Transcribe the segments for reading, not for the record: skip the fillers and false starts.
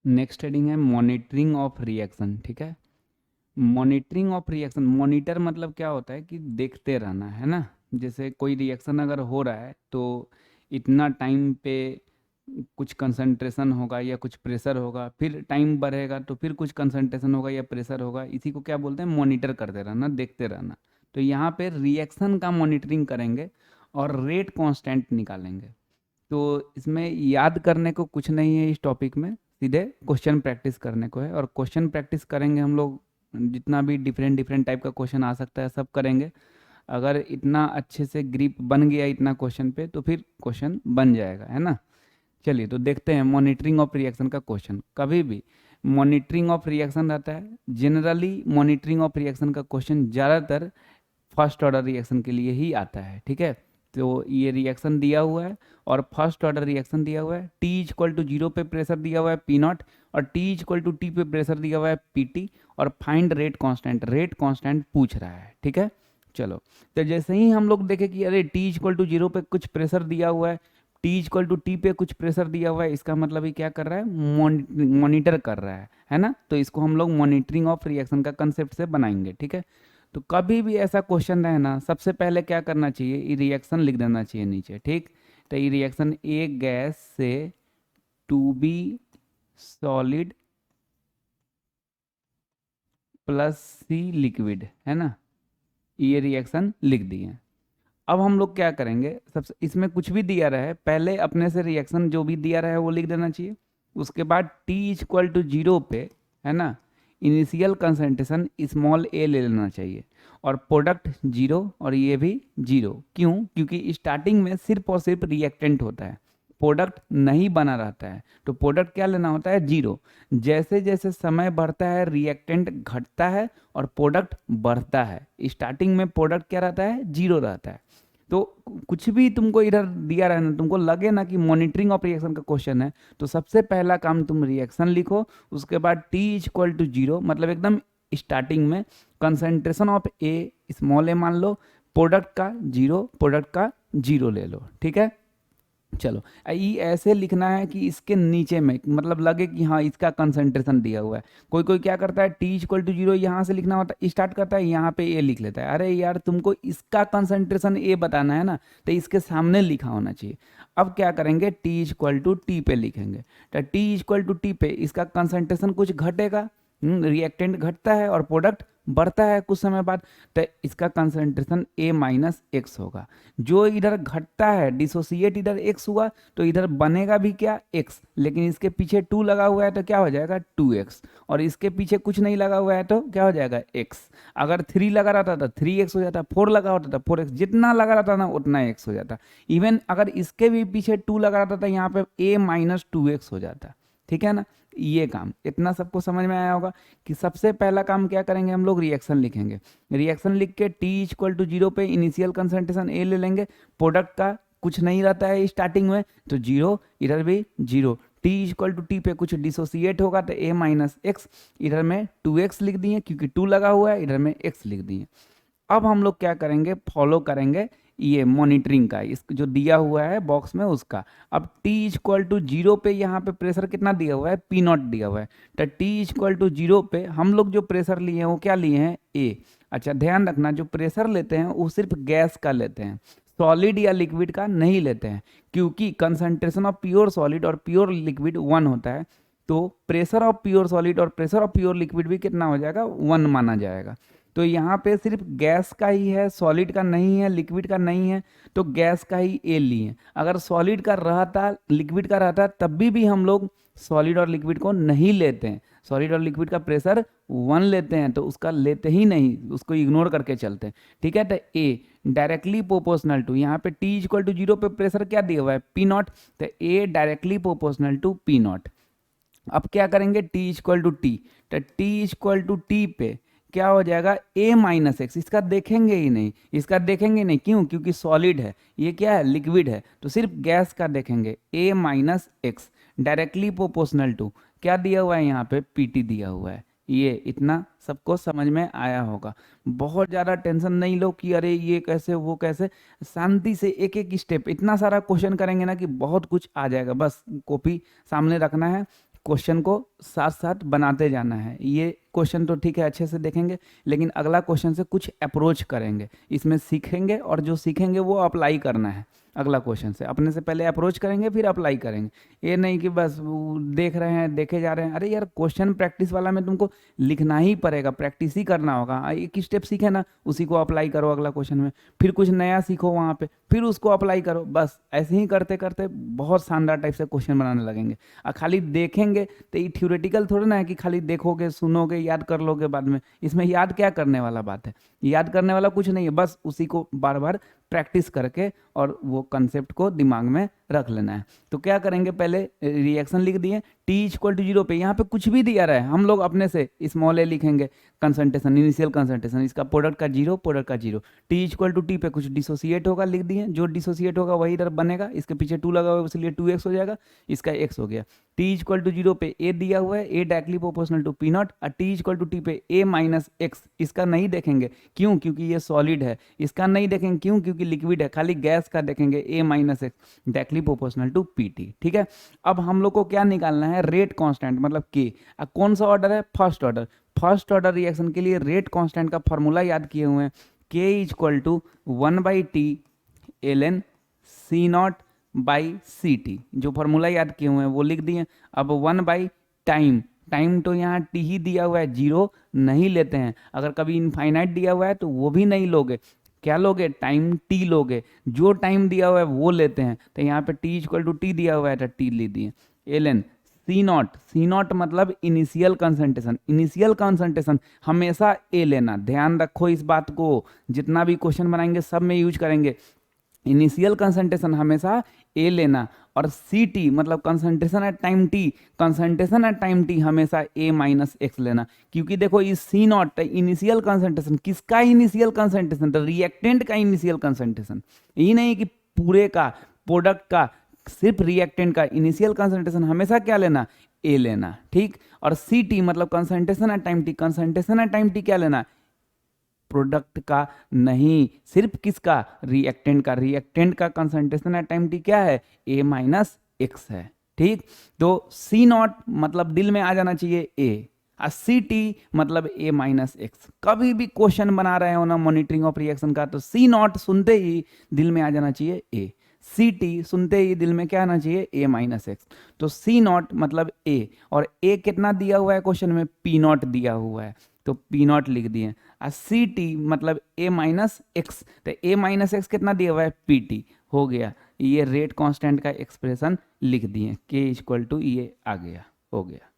Next heading है monitoring of reaction. ठीक है, मॉनिटरिंग ऑफ रिएक्शन, मॉनिटर मतलब क्या होता है कि देखते रहना है ना। जैसे कोई रिएक्शन अगर हो रहा है तो इतना टाइम पे कुछ कंसंट्रेशन होगा या कुछ प्रेशर होगा, फिर टाइम बढ़ेगा तो फिर कुछ कंसंट्रेशन होगा या प्रेशर होगा, इसी को क्या बोलते हैं, मॉनिटर करते रहना, देखते रहना। तो यहाँ पे रिएक्शन का मॉनिटरिंग करेंगे और रेट कांस्टेंट निकालेंगे। तो इसमें याद करने को कुछ नहीं है, इस टॉपिक में सीधे क्वेश्चन प्रैक्टिस करने को है। और क्वेश्चन प्रैक्टिस करेंगे हम लोग, जितना भी डिफरेंट डिफरेंट टाइप का क्वेश्चन आ सकता है सब करेंगे। अगर इतना अच्छे से ग्रिप बन गया इतना क्वेश्चन पे तो फिर क्वेश्चन बन जाएगा, है ना। चलिए तो देखते हैं मॉनिटरिंग ऑफ रिएक्शन का क्वेश्चन। कभी भी मॉनिटरिंग ऑफ रिएक्शन रहता है, जनरली मॉनिटरिंग ऑफ रिएक्शन का क्वेश्चन ज़्यादातर फर्स्ट ऑर्डर रिएक्शन के लिए ही आता है। ठीक है, तो ये रिएक्शन दिया हुआ है और फर्स्ट ऑर्डर रिएक्शन दिया हुआ है। T is equal to zero पे प्रेशर दिया हुआ है पी नॉट, और T is equal to T पे प्रेशर दिया हुआ है पी टी, और फाइंड रेट कांस्टेंट पूछ रहा है। ठीक है, चलो। तो जैसे ही हम लोग देखें कि अरे T is equal to zero पे कुछ प्रेशर दिया हुआ है, T is equal to T पे कुछ प्रेशर दिया हुआ है, इसका मतलब ये क्या कर रहा है, मॉनिटर कर रहा है ना। तो इसको हम लोग मॉनिटरिंग ऑफ रिएक्शन का कंसेप्ट से बनाएंगे। ठीक है, तो कभी भी ऐसा क्वेश्चन रहे ना, सबसे पहले क्या करना चाहिए, ये रिएक्शन लिख देना चाहिए नीचे। ठीक, तो ये रिएक्शन ए गैस से two B solid plus C liquid, है ना, ये रिएक्शन लिख दिए। अब हम लोग क्या करेंगे, सबसे इसमें कुछ भी दिया रहे पहले अपने से रिएक्शन जो भी दिया रहे वो लिख देना चाहिए। उसके बाद T is equal to zero पे, है ना, इनिशियल कंसंट्रेशन स्मॉल ए ले लेना चाहिए, और प्रोडक्ट जीरो और ये भी जीरो। क्यों? क्योंकि स्टार्टिंग में सिर्फ और सिर्फ रिएक्टेंट होता है, प्रोडक्ट नहीं बना रहता है, तो प्रोडक्ट क्या लेना होता है, जीरो। जैसे जैसे समय बढ़ता है रिएक्टेंट घटता है और प्रोडक्ट बढ़ता है। स्टार्टिंग में प्रोडक्ट क्या रहता है, जीरो रहता है। तो कुछ भी तुमको इधर दिया रहे ना, तुमको लगे ना कि मॉनिटरिंग ऑफ रिएक्शन का क्वेश्चन है, तो सबसे पहला काम तुम रिएक्शन लिखो। उसके बाद T is equal to zero, मतलब एकदम स्टार्टिंग में concentration of A small A मान लो, प्रोडक्ट का जीरो, प्रोडक्ट का जीरो ले लो। ठीक है, चलो। ये ऐसे लिखना है कि इसके नीचे में मतलब लगे कि हाँ इसका कंसंट्रेशन दिया हुआ है। कोई कोई क्या करता है, टी इक्वल टू जीरो यहाँ से लिखना होता है, स्टार्ट करता है यहाँ पे ए लिख लेता है। अरे यार तुमको इसका कंसंट्रेशन ए बताना है ना, तो इसके सामने लिखा होना चाहिए। अब क्या करेंगे, टी इक्वल टू टी पे लिखेंगे। तो टी इक्वल टू टी पे इसका कंसंट्रेशन कुछ घटेगा, रिएक्टेंट घटता है और प्रोडक्ट बढ़ता है कुछ समय बाद, तो इसका कंसंट्रेशन ए माइनस एक्स होगा। जो इधर घटता है डिसोसिएट इधर एक्स हुआ, तो इधर बनेगा भी क्या, एक्स, लेकिन इसके पीछे टू लगा हुआ है तो क्या हो जाएगा, टू एक्स, और इसके पीछे कुछ नहीं लगा हुआ है तो क्या हो जाएगा, एक्स। अगर थ्री लगा रहता था थ्री एक्स हो जाता, फोर लगा होता था फोर एक्स, जितना लगा रहता ना उतना एक्स हो जाता। इवन अगर इसके भी पीछे टू लगा रहता था यहाँ पे ए माइनस टू एक्स हो जाता। ठीक है ना, ये काम इतना सबको समझ में आया होगा कि सबसे पहला काम क्या करेंगे, हम लोग रिएक्शन लिखेंगे। रिएक्शन लिख के टी इक्वल टू जीरो पे इनिशियल कंसंट्रेशन ए ले लेंगे, प्रोडक्ट का कुछ नहीं रहता है स्टार्टिंग में तो जीरो, इधर भी zero. T equal to T पे कुछ डिसोसिएट होगा तो ए माइनस एक्स, इधर में टू एक्स लिख दिए क्योंकि टू लगा हुआ है, इधर में एक्स लिख दिए। अब हम लोग क्या करेंगे, फॉलो करेंगे ये मॉनिटरिंग का, इस जो दिया हुआ है बॉक्स में उसका। अब T इक्वल टू जीरो पे यहाँ पे प्रेशर कितना दिया हुआ है, पी नॉट दिया हुआ है, तो T इक्वल टू जीरो पे हम लोग जो प्रेशर लिए हैं वो क्या लिए हैं, ए। अच्छा ध्यान रखना, जो प्रेशर लेते हैं वो सिर्फ गैस का लेते हैं, सॉलिड या लिक्विड का नहीं लेते हैं, क्योंकि कंसंट्रेशन ऑफ प्योर सॉलिड और प्योर लिक्विड वन होता है। तो प्रेशर ऑफ प्योर सॉलिड और प्रेशर ऑफ प्योर लिक्विड भी कितना हो जाएगा, वन माना जाएगा। तो यहाँ पे सिर्फ गैस का ही है, सॉलिड का नहीं है, लिक्विड का नहीं है, तो गैस का ही ए लिए। अगर सॉलिड का रहता, लिक्विड का रहता, तब भी हम लोग सॉलिड और लिक्विड को नहीं लेते हैं। सॉलिड और लिक्विड का प्रेशर वन लेते हैं, तो उसका लेते ही नहीं, उसको इग्नोर करके चलते हैं। ठीक है, तो ए डायरेक्टली प्रोपोर्शनल टू, यहाँ पे टी इक्वल टू जीरो पे प्रेशर क्या दिया हुआ है, पी नॉट, तो A directly proportional to P naught. अब क्या करेंगे, टी इक्वल टू टी, तो टी इक्वल टू टी पे क्या हो जाएगा, ए माइनस एक्स। इसका देखेंगे ही नहीं, इसका देखेंगे नहीं, क्यों, क्योंकि सॉलिड है, ये क्या है, लिक्विड है, तो सिर्फ गैस का देखेंगे, A minus X directly proportional to क्या दिया हुआ है, यहाँ पे पीटी दिया हुआ है। ये इतना सबको समझ में आया होगा। बहुत ज़्यादा टेंशन नहीं लो कि अरे ये कैसे वो कैसे, शांति से एक एक स्टेप, इतना सारा क्वेश्चन करेंगे ना कि बहुत कुछ आ जाएगा। बस कॉपी सामने रखना है, क्वेश्चन को साथ साथ बनाते जाना है। ये क्वेश्चन तो ठीक है अच्छे से देखेंगे, लेकिन अगला क्वेश्चन से कुछ अप्रोच करेंगे, इसमें सीखेंगे और जो सीखेंगे वो अप्लाई करना है। अगला क्वेश्चन से अपने से पहले अप्रोच करेंगे फिर अप्लाई करेंगे। ये नहीं कि बस वो देख रहे हैं देखे जा रहे हैं। अरे यार क्वेश्चन प्रैक्टिस वाला में तुमको लिखना ही पड़ेगा, प्रैक्टिस ही करना होगा। एक स्टेप सीखे ना, उसी को अप्लाई करो अगला क्वेश्चन में, फिर कुछ नया सीखो वहाँ पे, फिर उसको अप्लाई करो। बस ऐसे ही करते करते बहुत शानदार टाइप से क्वेश्चन बनाने लगेंगे। और खाली देखेंगे तो ये थ्योरेटिकल थोड़ा ना है कि खाली देखोगे सुनोगे याद कर लोगे बाद में। इसमें याद क्या करने वाला बात है, याद करने वाला कुछ नहीं है, बस उसी को बार बार प्रैक्टिस करके और वो कंसेप्ट को दिमाग में रख लेना है। तो क्या करेंगे, पहले रिएक्शन लिख दिए टी इक्वल टू 0 पे, यहाँ पे कुछ भी दिया रहा है हम लोग अपने से स्मॉल ए लिखेंगे, कंसंट्रेशन इनिशियल कंसंट्रेशन, इसका प्रोडक्ट का 0 प्रोडक्ट का 0। टी इक्वल टू टी पे कुछ डिसोसिएट होगा लिख दिए, जो डिसोसिएट होगा वही इधर बनेगा, इसके पीछे 2 लगा हुआ है इसलिए 2x हो जाएगा, इसका x हो गया। टी इक्वल टू 0 पे a दिया हुआ है, a directly proportional to P naught, और टी इक्वल टू टी पे a माइनस एक्स, इसका नहीं देखेंगे क्यों, क्योंकि ये सॉलिड है। इसका नहीं देखेंगे क्यों, क्योंकि लिक्विड है। खाली गैस का देखेंगे a minus X directly proportional to P T. ठीक है, अब हम लोग को क्या निकालना है, रेट कांस्टेंट मतलब k। कौन सा ऑर्डर है, first order. First order reaction के लिए रेट कांस्टेंट का फॉर्मूला याद किए हुए हैं, k equal to 1/t ln c naught by C T. जो फॉर्मूला याद किए हुए हैं वो लिख दिए। अब 1 टाइम, टाइम तो यहाँ टी ही दिया हुआ है, 0 नहीं लेते हैं। अगर कभी इनफाइनाइट दिया हुआ है तो वो भी नहीं लोगे, क्या लोगे, टाइम टी लोगे। जो टाइम दिया हुआ है वो लेते हैं, तो यहाँ पे टी इक्वल टू टी दिया हुआ है तो टी ले दिए। L C naught, C naught मतलब इनिशियल कंसंट्रेशन। इनिशियल कंसंट्रेशन हमेशा ए लेना, ध्यान रखो इस बात को, जितना भी क्वेश्चन बनाएंगे सब में यूज करेंगे। इनिशियल कंसंट्रेशन हमेशा ए लेना, और सी टी मतलब concentration at time T, concentration at time T हमेशा ए माइनस एक्स लेना। क्योंकि देखो इस सी नॉट इनिशियल कंसंट्रेशन, किसका इनिशियल कंसंट्रेशन, तो रिएक्टेंट का इनिशियल कंसंट्रेशन। यही नहीं कि पूरे का प्रोडक्ट का, सिर्फ रिएक्टेंट का इनिशियल कंसंट्रेशन हमेशा क्या लेना, ए लेना। ठीक, और सी टी मतलब concentration at time T, concentration at time T क्या लेना, प्रोडक्ट का नहीं, सिर्फ किसका, रिएक्टेंट का। रिएक्टेंट का कंसंट्रेशन एट टाइम टी क्या है, ए माइनस एक्स है। ठीक, तो सी नॉट मतलब दिल में आ जाना चाहिए ए, और सी टी मतलब ए माइनस एक्स। कभी भी क्वेश्चन बना रहे हो ना मॉनिटरिंग ऑफ रिएक्शन का, तो सी नॉट सुनते ही दिल में आ जाना चाहिए ए, सी टी सुनते ही दिल में क्या आना चाहिए, ए माइनस एक्स। तो सी नॉट मतलब ए, और ए कितना दिया हुआ है क्वेश्चन में, पी नॉट दिया हुआ है, तो पी नॉट लिख दिए। और सी टी मतलब ए माइनस एक्स, तो ए माइनस एक्स कितना दिया हुआ है, पी टी हो गया। ये रेट कांस्टेंट का एक्सप्रेशन लिख दिए, के इक्वल टू ये आ गया, हो गया।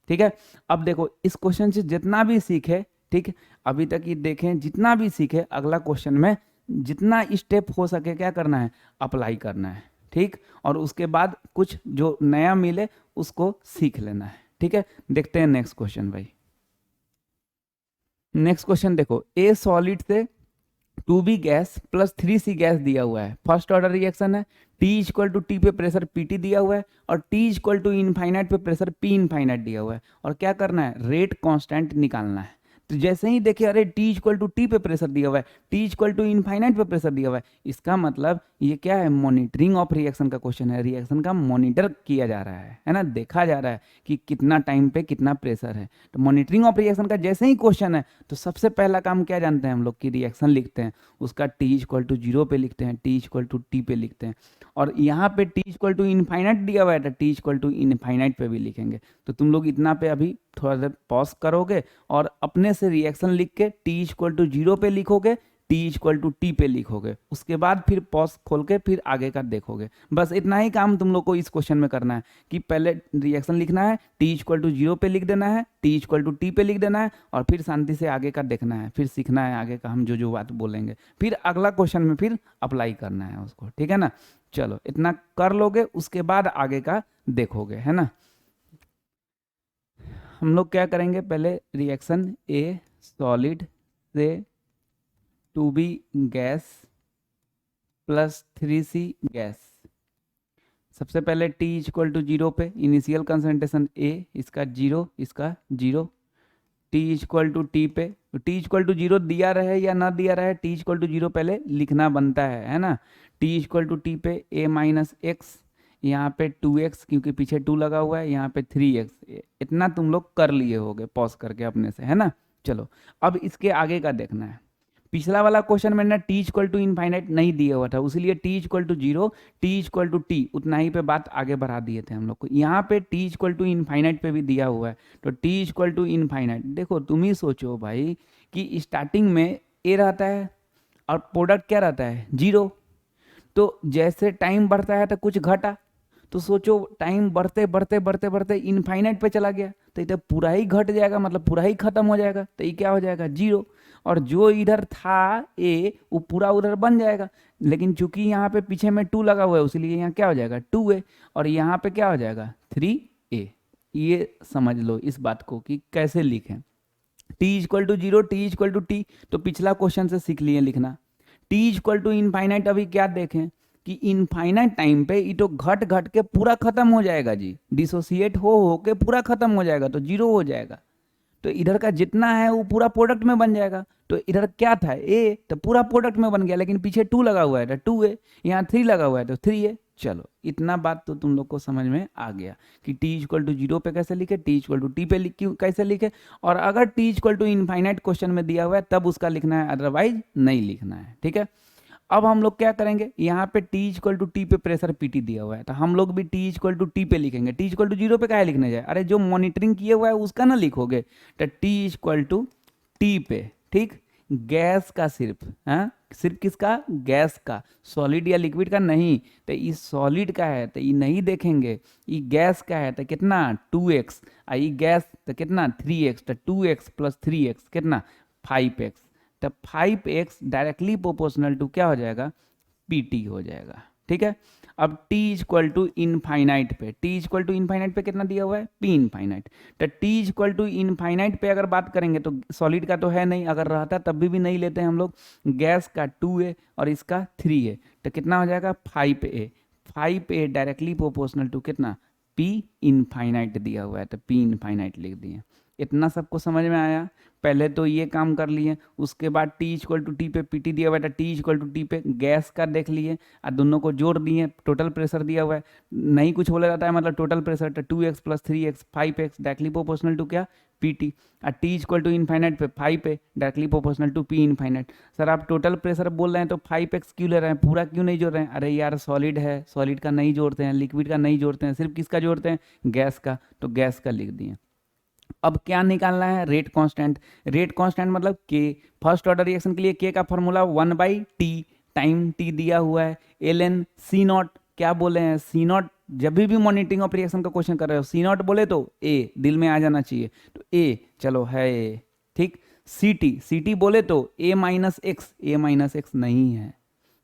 ठीक है, अब देखो इस क्वेश्चन से जितना भी सीखे, ठीक, अभी तक ये देखें, जितना भी सीखे अगला क्वेश्चन में जितना स्टेप हो सके क्या करना है, अप्लाई करना है। ठीक, और उसके बाद कुछ जो नया मिले उसको सीख लेना है। ठीक है, देखते हैं नेक्स्ट क्वेश्चन भाई। नेक्स्ट क्वेश्चन देखो, ए सॉलिड से 2b gas plus 3c gas दिया हुआ है, फर्स्ट ऑर्डर रिएक्शन है। T इक्वल टू टी पे प्रेशर Pt दिया हुआ है, और T इक्वल टू इनफाइनाइट पे प्रेशर P इनफाइनाइट दिया हुआ है, और क्या करना है, रेट कांस्टेंट निकालना है। तो जैसे ही देखिए अरे T इक्वल टू टी पे प्रेशर दिया हुआ है, T इक्वल टू इनफाइनाइट पे प्रेशर दिया हुआ है, इसका मतलब ये क्या है, मॉनिटरिंग ऑफ रिएक्शन का क्वेश्चन है। रिएक्शन का मॉनिटर किया जा रहा है ना, देखा जा रहा है कि कितना टाइम पे कितना प्रेशर है। तो मॉनिटरिंग ऑफ रिएक्शन का जैसे ही क्वेश्चन है तो सबसे पहला काम क्या जानते हैं हम लोग, की रिएक्शन लिखते हैं, उसका T इक्वल टू 0 पे लिखते हैं, T इक्वल टू टी पे लिखते हैं, और यहाँ पे T इक्वल टू इनफाइनाइट दिया हुआ है तो T इक्वल टू इनफाइनाइट पे भी लिखेंगे। तो तुम लोग इतना पे अभी थोड़ा देर पॉज करोगे और अपने से रिएक्शन लिख के T इक्वल टू 0 पे लिखोगे, T इक्वल टू टी पे लिखोगे, उसके बाद फिर पॉज खोल के फिर आगे का देखोगे। बस इतना ही काम तुम लोग को इस क्वेश्चन में करना है कि पहले रिएक्शन लिखना है, T इक्वल टू 0 पे लिख देना है, T इक्वल टू टी पे लिख देना है, और फिर शांति से आगे का देखना है, फिर सीखना है आगे का हम जो जो बात बोलेंगे, फिर अगला क्वेश्चन में फिर अप्लाई करना है उसको। ठीक है ना, चलो इतना कर लोगे उसके बाद आगे का देखोगे, है ना। हम लोग क्या करेंगे, पहले रिएक्शन ए सॉलिड से 2b gas plus 3c gas. सबसे पहले T इक्वल टू 0 पे इनिशियल कंसंट्रेशन A, इसका 0 इसका 0। T इक्वल टू टी पे, T इक्वल टू 0 दिया रहे या ना दिया रहे, T इक्वल टू 0 पहले लिखना बनता है ना। T इक्वल टू टी पे A माइनस एक्स, यहाँ पे 2x क्योंकि पीछे 2 लगा हुआ है, यहाँ पे 3x। इतना तुम लोग कर लिए होगे पॉज करके अपने से, है ना। चलो अब इसके आगे का देखना है। पिछला वाला क्वेश्चन में ना टी इक्वल टू इनफाइनाइट नहीं दिया हुआ था, उसीलिए T equal to 0, T equal to T उतना ही पे बात आगे बढ़ा दिए थे हम लोग को। यहाँ पे टी इक्वल टू इनफाइनाइट पे भी दिया हुआ है, तो टी इक्वल टू इनफाइनाइट। देखो तुम ही सोचो भाई कि स्टार्टिंग में ए रहता है और प्रोडक्ट क्या रहता है 0, तो जैसे टाइम बढ़ता है तो कुछ घटा, तो सोचो टाइम बढ़ते बढ़ते बढ़ते बढ़ते इनफाइनाइट पे चला गया तो ये तो पूरा ही घट जाएगा, मतलब पूरा ही खत्म हो जाएगा, तो ये क्या हो जाएगा 0। और जो इधर था ए वो पूरा उधर बन जाएगा, लेकिन चूंकि यहाँ पे पीछे में 2 लगा हुआ है इसलिए यहाँ क्या हो जाएगा 2a, और यहाँ पे क्या हो जाएगा 3a। ये समझ लो इस बात को कि कैसे लिखें। T equal to 0, T equal to T, तो पिछला क्वेश्चन से सीख लिए लिखना। टी इक्वल टू इनफाइनाइट अभी क्या देखें कि इनफाइनाइट टाइम पे ये तो घट घट के पूरा खत्म हो जाएगा जी, डिसोसिएट हो के पूरा खत्म हो जाएगा, तो 0 हो जाएगा। तो इधर का जितना है वो पूरा प्रोडक्ट में बन जाएगा। तो इधर क्या था ए, तो पूरा प्रोडक्ट में बन गया, लेकिन पीछे 2 लगा हुआ है तो 2a, यहाँ 3 लगा हुआ है तो 3a। चलो इतना बात तो तुम लोग को समझ में आ गया कि टी इक्वल टू 0 पे कैसे लिखे, टी इक्वल टू टी पे कैसे लिखे, और अगर T equal to infinite question में दिया हुआ है तब उसका लिखना है, अदरवाइज नहीं लिखना है, ठीक है। अब हम लोग क्या करेंगे, यहाँ पे टी इक्वल टू टी पे प्रेशर पीटी दिया हुआ है, तो हम लोग भी टी इक्वल टू टी पे लिखेंगे। टी इक्वल टू 0 पे क्या लिखने जाए, अरे जो मॉनिटरिंग किए हुआ है उसका ना लिखोगे, तो टी इक्वल टू टी पे, ठीक। गैस का सिर्फ, हाँ सिर्फ किसका, गैस का, सॉलिड या लिक्विड का नहीं। तो ये सॉलिड का है तो ये नहीं देखेंगे, ये गैस का है तो कितना 2x, ये गैस तो कितना 3x, तो 2x प्लस 3x कितना 5x, तो 5x डायरेक्टली प्रोपोर्शनल टू क्या हो जाएगा पीटी हो जाएगा, ठीक है। अब t इक्वल टू इनफाइनाइट पे, t इक्वल टू इनफाइनाइट पे कितना दिया हुआ है p इनफाइनाइट, तो t इक्वल टू इनफाइनाइट पे अगर बात करेंगे तो सॉलिड का तो है नहीं, अगर रहता तब भी नहीं लेते हैं हम लोग। गैस का 2a और इसका 3a, तो कितना हो जाएगा 5a। 5a directly proportional to कितना p इनफाइनाइट दिया हुआ है, तो p इनफाइनाइट लिख दिए। इतना सबको समझ में आया। पहले तो ये काम कर लिए, उसके बाद टी इक्वल टू टी पे पीटी दिया हुआ है, टी इक्वल टू टी पे गैस का देख लिए और दोनों को जोड़ दिए, टोटल प्रेशर दिया हुआ है, नहीं कुछ बोला जाता है मतलब टोटल प्रेशर, तो 2x plus 3x 5x directly proportional to क्या पीटी, और टी इक्वल टू इनफाइनाइट पे 5 पे directly proportional to P infinite. Sir आप टोटल प्रेशर बोल रहे हैं तो 5x क्यों ले रहे हैं, पूरा क्यों नहीं जोड़ रहे हैं, अरे यार सॉलिड है, सॉलिड का नहीं जोड़ते हैं, लिक्विड का नहीं जोड़ते हैं, सिर्फ किसका जोड़ते हैं गैस का, तो गैस का लिख दिए। अब क्या निकालना है, रेट कांस्टेंट। रेट कांस्टेंट मतलब के, फर्स्ट ऑर्डर रिएक्शन के लिए के का फॉर्मूला 1/t, टाइम t दिया हुआ है, ln सी नॉट, क्या बोले हैं सी नॉट, जब भी मॉनिटरिंग ऑफ रिएक्शन का क्वेश्चन कर रहे हो सी नॉट बोले तो a दिल में आ जाना चाहिए, तो a चलो है a, ठीक। ct बोले तो a minus x, a minus x नहीं है,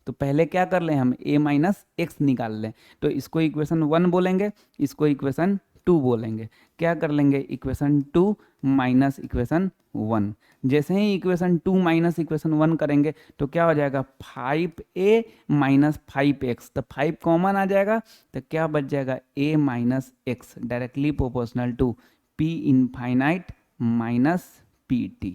तो पहले क्या कर लें हम a माइनस एक्स निकाल लें, तो इसको इक्वेशन 1 बोलेंगे, इसको इक्वेशन 2 बोलेंगे। क्या कर लेंगे इक्वेशन 2 माइनस इक्वेशन 1, जैसे ही इक्वेशन 2 माइनस इक्वेशन 1 करेंगे तो क्या हो जाएगा 5a माइनस 5x, तो 5 कॉमन आ जाएगा तो क्या बच जाएगा a minus X directly proportional to p infinite minus pt।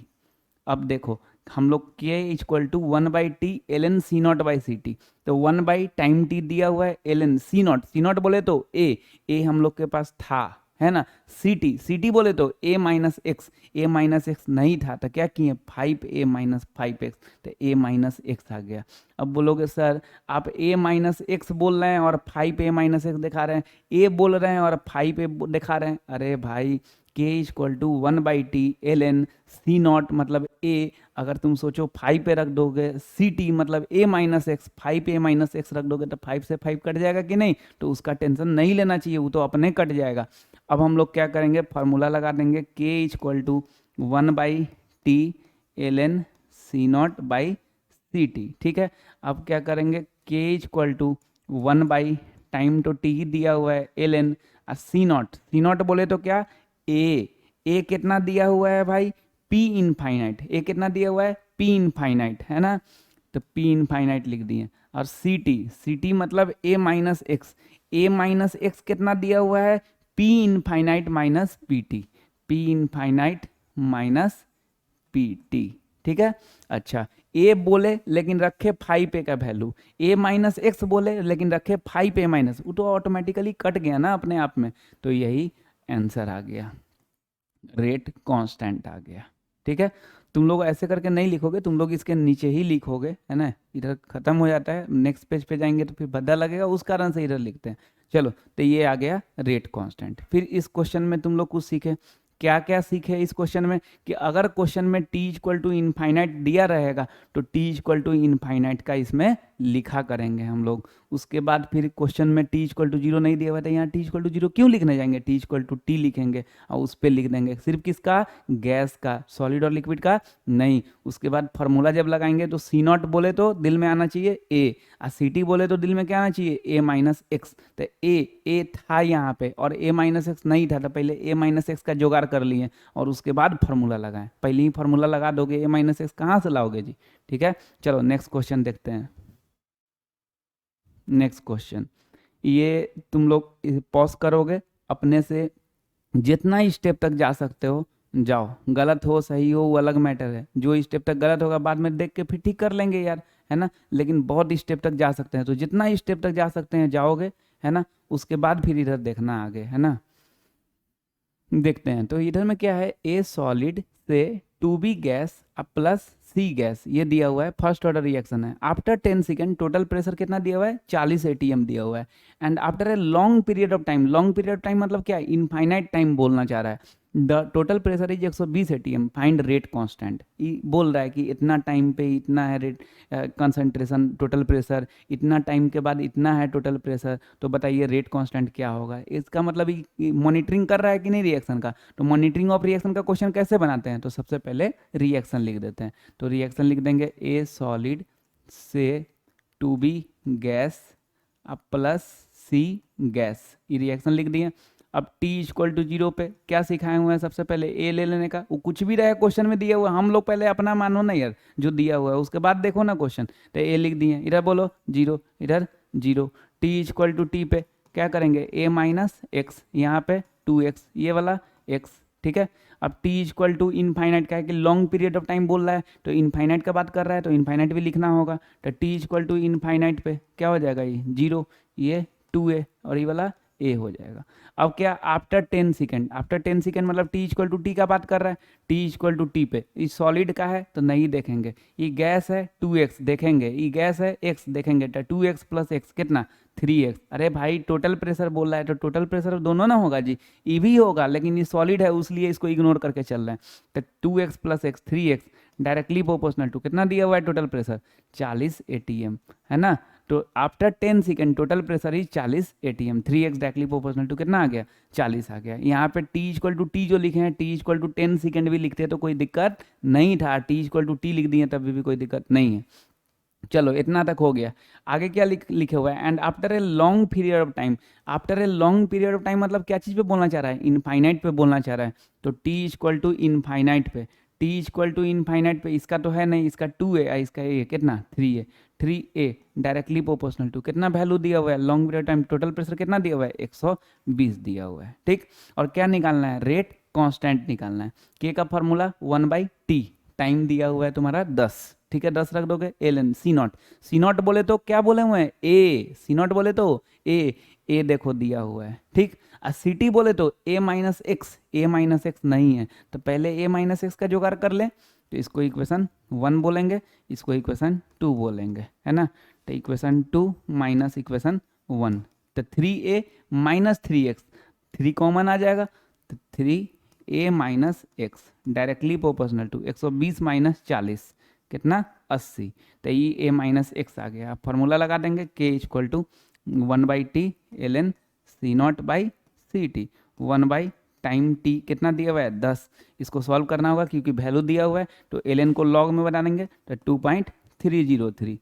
अब देखो हम लोग k equal to 1/t ln C naught by C T, तो 1 टाइम t दिया हुआ है ln सी नॉट बोले तो a हम लोग के पास था, है ना। सी टी बोले तो a माइनस एक्स नहीं था, तो क्या किए 5a माइनस 5x, तो a माइनस एक्स आ गया। अब बोलोगे सर आप a माइनस एक्स बोल रहे हैं और 5a माइनस एक्स दिखा रहे हैं, a बोल रहे हैं और 5a दिखा रहे हैं, अरे भाई k equal to 1/t ln C naught मतलब a, अगर तुम सोचो 5 पे रख दोगे सी टी मतलब a minus X, 5a minus X रख दोगे तो 5 से 5 कट जाएगा कि नहीं, तो उसका टेंशन नहीं लेना चाहिए, वो तो अपने कट जाएगा। अब हम लोग क्या करेंगे फार्मूला लगा देंगे k equal to 1/t ln C naught by C T, ठीक है। अब क्या करेंगे k इक्वल टू 1 टाइम तो t दिया हुआ है ln सी नॉट बोले तो क्या ए कितना दिया हुआ है भाई p इनफाइनाइट, ए कितना दिया हुआ है p इनफाइनाइट, है ना, तो p इनफाइनाइट लिख दिए। और सी टी मतलब a माइनस एक्स कितना दिया हुआ है p infinite minus P T, p infinite minus P T, ठीक है। अच्छा, ए बोले लेकिन रखे 5a का वैल्यू, a माइनस एक्स बोले लेकिन रखे 5a माइनस, वो तो ऑटोमेटिकली कट गया ना अपने आप में, तो यही आंसर आ गया, रेट कांस्टेंट आ गया। ठीक है, तुम लोग ऐसे करके नहीं लिखोगे, तुम लोग इसके नीचे ही लिखोगे, है ना, इधर खत्म हो जाता है, नेक्स्ट पेज पे जाएंगे तो फिर भद्दा लगेगा, उस कारण से इधर लिखते हैं। चलो, तो ये आ गया रेट कांस्टेंट। फिर इस क्वेश्चन में तुम लोग कुछ सीखे, क्या क्या सीखे इस क्वेश्चन में, कि अगर क्वेश्चन में t इक्वल टू इनफाइनाइट दिया रहेगा तो t इक्वल टू इनफाइनाइट का इसमें लिखा करेंगे हम लोग। उसके बाद फिर क्वेश्चन में t इक्वल टू जीरो नहीं दिया हुआ था, यहाँ t इक्वल टू जीरो क्यों लिखने जाएंगे, t इक्वल टू टी लिखेंगे और उस पर लिख देंगे, सिर्फ किसका, गैस का, सॉलिड और लिक्विड का नहीं। उसके बाद फार्मूला जब लगाएंगे तो सी नॉट बोले तो दिल में आना चाहिए ए, और सी टी बोले तो दिल में क्या आना चाहिए, ए माइनस एक्स। तो ए था यहाँ पे और ए माइनस एक्स नहीं था, तो पहले ए माइनस एक्स का जुगाड़ कर लिए और उसके बाद फार्मूला लगाएं। पहले ही फार्मूला लगा दोगे, ए माइनस एक्स कहाँ से लाओगे जी। ठीक है, चलो नेक्स्ट क्वेश्चन देखते हैं। नेक्स्ट क्वेश्चन, ये तुम लोग पॉज करोगे, अपने से जितना स्टेप तक जा सकते हो जाओ, गलत हो सही हो वो अलग मैटर है, जो स्टेप तक गलत होगा बाद में देख के फिर ठीक कर लेंगे यार, है ना, लेकिन बहुत स्टेप तक जा सकते हैं, तो जितना स्टेप तक जा सकते हैं जाओगे, है ना, उसके बाद फिर इधर देखना आगे, है ना। देखते हैं, तो इधर में क्या है, ए सॉलिड से two B gas plus C gas, ये दिया हुआ है, फर्स्ट ऑर्डर रिएक्शन है। आफ्टर 10 सेकेंड टोटल प्रेशर कितना दिया हुआ है, 40 एटीएम दिया हुआ है, and after a long period of time, long period of time मतलब क्या, इनफाइनाइट टाइम बोलना चाह रहा है, the total pressure is 120 ATM, find rate constant. बोल रहा है कि इतना टाइम पे इतना है रेट कंसंट्रेशन टोटल प्रेशर, इतना टाइम के बाद इतना है टोटल प्रेशर, तो बताइए रेट कांस्टेंट क्या होगा। इसका मतलब मॉनिटरिंग कर रहा है कि नहीं रिएक्शन का, तो मॉनिटरिंग ऑफ रिएक्शन का क्वेश्चन कैसे बनाते हैं, तो सबसे पहले रिएक्शन लिख देते हैं, तो रिएक्शन लिख देंगे ए सॉलिड से two B gas plus C gas, ये रिएक्शन लिख दिए। अब t इक्वल टू जीरो पे क्या सिखाए हुए हैं, सबसे पहले a ले लेने का, वो कुछ भी रहे क्वेश्चन में दिया हुआ, हम लोग पहले अपना मानो ना यार, जो दिया हुआ है उसके बाद देखो ना क्वेश्चन, तो a लिख दिए, इधर बोलो जीरो, इधर zero, t equal to T पे क्या करेंगे, a माइनस एक्स, यहाँ पे 2x, ये वाला x, ठीक है। अब t इक्वल टू इनफाइनाइट का है कि लॉन्ग पीरियड ऑफ टाइम बोल रहा है, तो इनफाइनाइट का बात कर रहा है तो इनफाइनाइट भी लिखना होगा, तो t इक्वल टू इनफाइनाइट पे क्या हो जाएगा, ये जीरो, ये 2a और ये वाला a हो जाएगा। अब क्या, आफ्टर 10 सेकेंड, आफ्टर 10 सेकेंड मतलब t इक्वल टू टी का बात कर रहा है, t इक्वल टू टी पे, ये सॉलिड का है तो नहीं देखेंगे, ये गैस है 2x देखेंगे, ये गैस है x देखेंगे, तो 2x प्लस एक्स कितना 3x। अरे भाई टोटल प्रेशर बोल रहा है तो टोटल प्रेशर दोनों ना होगा जी, ये भी होगा, लेकिन ये सॉलिड है उसलिए इसको इग्नोर करके चल रहे हैं, तो 2x plus X 3x directly proportional to कितना दिया हुआ है टोटल प्रेशर 40 एटीएम, है ना। तो after 10 second total pressure is 40 ATM, 3x directly proportional to कितना आ गया 40 आ गया। यहाँ पे t इक्वल टू टी जो लिखे हैं, t इक्वल टू 10 सेकेंड भी लिखते हैं तो कोई दिक्कत नहीं था, t इक्वल टू टी लिख दिए तभी भी कोई दिक्कत नहीं है। चलो इतना तक हो गया, आगे क्या लिखे हुआ है, and after a long period of time, after a long period of time मतलब क्या चीज़ पे बोलना चाह रहा है, इनफाइनाइट पे बोलना चाह रहा है, तो t इक्वल टू इनफाइनाइट पे, t इक्वल टू इनफाइनाइट पे, इसका तो है नहीं, इसका 2 है, इसका ए कितना 3 है, 3a डायरेक्टली प्रोपोर्शनल टू कितना वैल्यू दिया हुआ है, long period time total pressure कितना दिया हुआ है 120 दिया हुआ है, ठीक। और क्या निकालना है, रेट कांस्टेंट निकालना है, के का फॉर्मूला 1/t, टाइम दिया हुआ है तुम्हारा 10, ठीक है 10 रख दोगे, L N C naught, C naught बोले तो क्या बोले हुए हैं ए, सी नॉट बोले तो ए देखो दिया हुआ है, ठीक। और सी टी बोले तो A minus x, A minus x नहीं है तो पहले ए माइनस एक्स का जुगाड़ कर ले, तो इसको इक्वेशन 1 बोलेंगे, इसको इक्वेशन 2 बोलेंगे, है ना, तो इक्वेशन 2 माइनस इक्वेशन 1, तो 3a माइनस 3x, 3 कॉमन आ जाएगा, तो 3a minus X directly proportional to 120 minus 40 कितना 80, तो ये a माइनस एक्स आ गया। आप फॉर्मूला लगा देंगे k equal to 1/t ln C naught by C T, 1 time t कितना दिया हुआ है 10, इसको सॉल्व करना होगा क्योंकि वैल्यू दिया हुआ है, तो ln को log में बना देंगे तो 2.303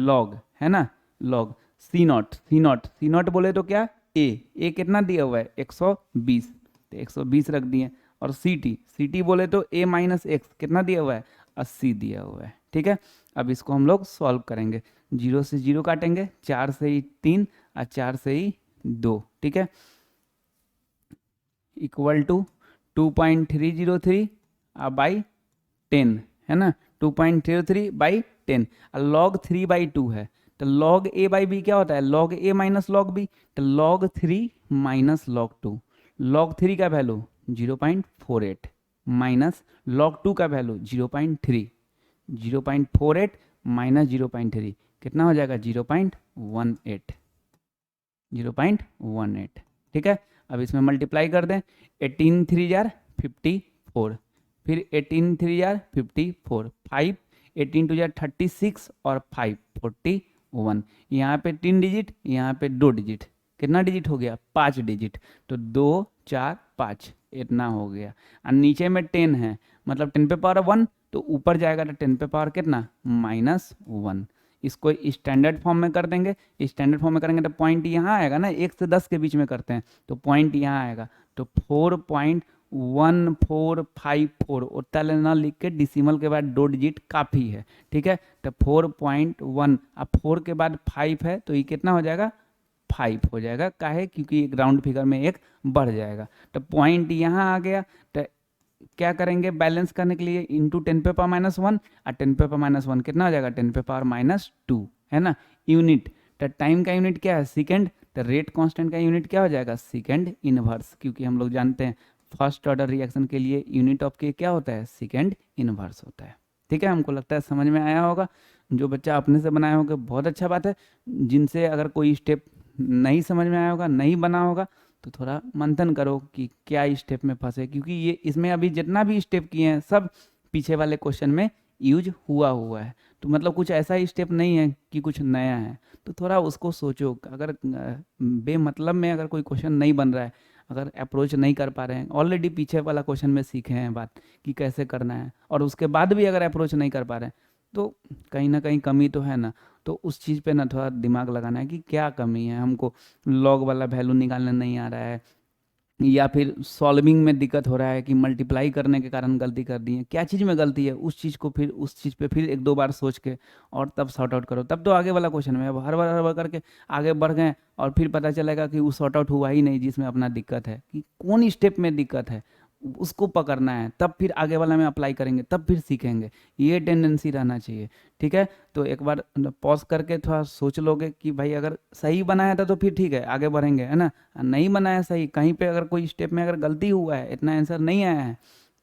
log, है ना, log सी नॉट बोले तो क्या a कितना दिया हुआ है 120, तो 120 रख दिए, और सी टी बोले तो a माइनस एक्स कितना दिया हुआ है 80 दिया हुआ है, ठीक है। अब इसको हम लोग सॉल्व करेंगे, 0 से 0 काटेंगे, 4 से ही 3 और 4 से ही 2, ठीक है, इक्वल टू 2.303 बाई 10, है ना, 2.33/10, और log 3/2 है, तो log a/b क्या होता है, log a minus log b, तो log 3 माइनस log 2, log 3 का वैल्यू 0.48 माइनस log 2 का वैल्यू 0.3, 0.48 माइनस 0.3 कितना हो जाएगा, 0.18, 0.18। ठीक है, अब इसमें मल्टीप्लाई कर दें, 18 3 जार 54, फिर 18 3 जार 54, 5 18 2 जार 36 और 5 41, यहाँ पे 3 डिजिट, यहाँ पे 2 डिजिट, कितना डिजिट हो गया, 5 डिजिट, तो 2 4 5 इतना हो गया। और नीचे में 10 है, मतलब 10 पे पावर 1, तो ऊपर जाएगा तो 10 पे पावर कितना, -1। इसको स्टैंडर्ड फॉर्म में कर देंगे, स्टैंडर्ड फॉर्म में करेंगे तो पॉइंट यहाँ आएगा ना, 1 से 10 के बीच में करते हैं तो पॉइंट यहाँ आएगा, तो 4.1454 उतना लेना लिख के डिसिमल के बाद 2 डिजिट काफ़ी है। ठीक है, तो 4.1, अब 4 के बाद 5 है तो ये कितना हो जाएगा, 5 हो जाएगा, काहे, क्योंकि एक राउंड फिगर में एक बढ़ जाएगा, तो पॉइंट यहाँ आ गया। तो क्या करेंगे बैलेंस करने के लिए, इंटू 10 पे पावर -1, और 10 पे पावर -1 कितना हो जाएगा, 10 पे पावर -2 है ना। यूनिट, तो टाइम का यूनिट क्या है, सेकेंड, तो रेट कांस्टेंट का यूनिट क्या हो जाएगा, सेकेंड इनवर्स, क्योंकि हम लोग जानते हैं फर्स्ट ऑर्डर रिएक्शन के लिए यूनिट ऑफ के क्या होता है, सेकेंड इनवर्स होता है। ठीक है, हमको लगता है समझ में आया होगा। जो बच्चा अपने से बनाया होगा बहुत अच्छा बात है, जिनसे अगर कोई स्टेप नहीं समझ में आया होगा, नहीं बना होगा, तो थोड़ा मंथन करो कि क्या स्टेप में फंसे, क्योंकि ये इसमें अभी जितना भी स्टेप किए हैं सब पीछे वाले क्वेश्चन में यूज हुआ है, तो मतलब कुछ ऐसा स्टेप नहीं है कि कुछ नया है, तो थोड़ा उसको सोचो। अगर बेमतलब में अगर कोई क्वेश्चन नहीं बन रहा है, अगर अप्रोच नहीं कर पा रहे हैं, ऑलरेडी पीछे वाला क्वेश्चन में सीखे हैं बात कि कैसे करना है, और उसके बाद भी अगर अप्रोच नहीं कर पा रहे हैं, तो कहीं ना कहीं कमी तो है ना, तो उस चीज़ पे ना थोड़ा दिमाग लगाना है कि क्या कमी है, हमको लॉग वाला वैल्यू निकालने नहीं आ रहा है, या फिर सॉल्विंग में दिक्कत हो रहा है कि मल्टीप्लाई करने के कारण गलती कर दी है, क्या चीज़ में गलती है, उस चीज़ को फिर उस चीज़ पे फिर 1-2 बार सोच के और तब सॉर्ट आउट करो, तब तो आगे वाला क्वेश्चन में। अब हर बार करके आगे बढ़ गए और फिर पता चलेगा कि वो सॉर्ट आउट हुआ ही नहीं जिसमें अपना दिक्कत है, कि कौन स्टेप में दिक्कत है उसको पकड़ना है, तब फिर आगे वाला में अप्लाई करेंगे, तब फिर सीखेंगे, ये टेंडेंसी रहना चाहिए। ठीक है, तो एक बार पॉज करके थोड़ा सोच लोगे कि भाई अगर सही बनाया था तो फिर ठीक है आगे बढ़ेंगे, है ना, नहीं बनाया सही, कहीं पे अगर कोई स्टेप में अगर गलती हुआ है, इतना आंसर नहीं आया है,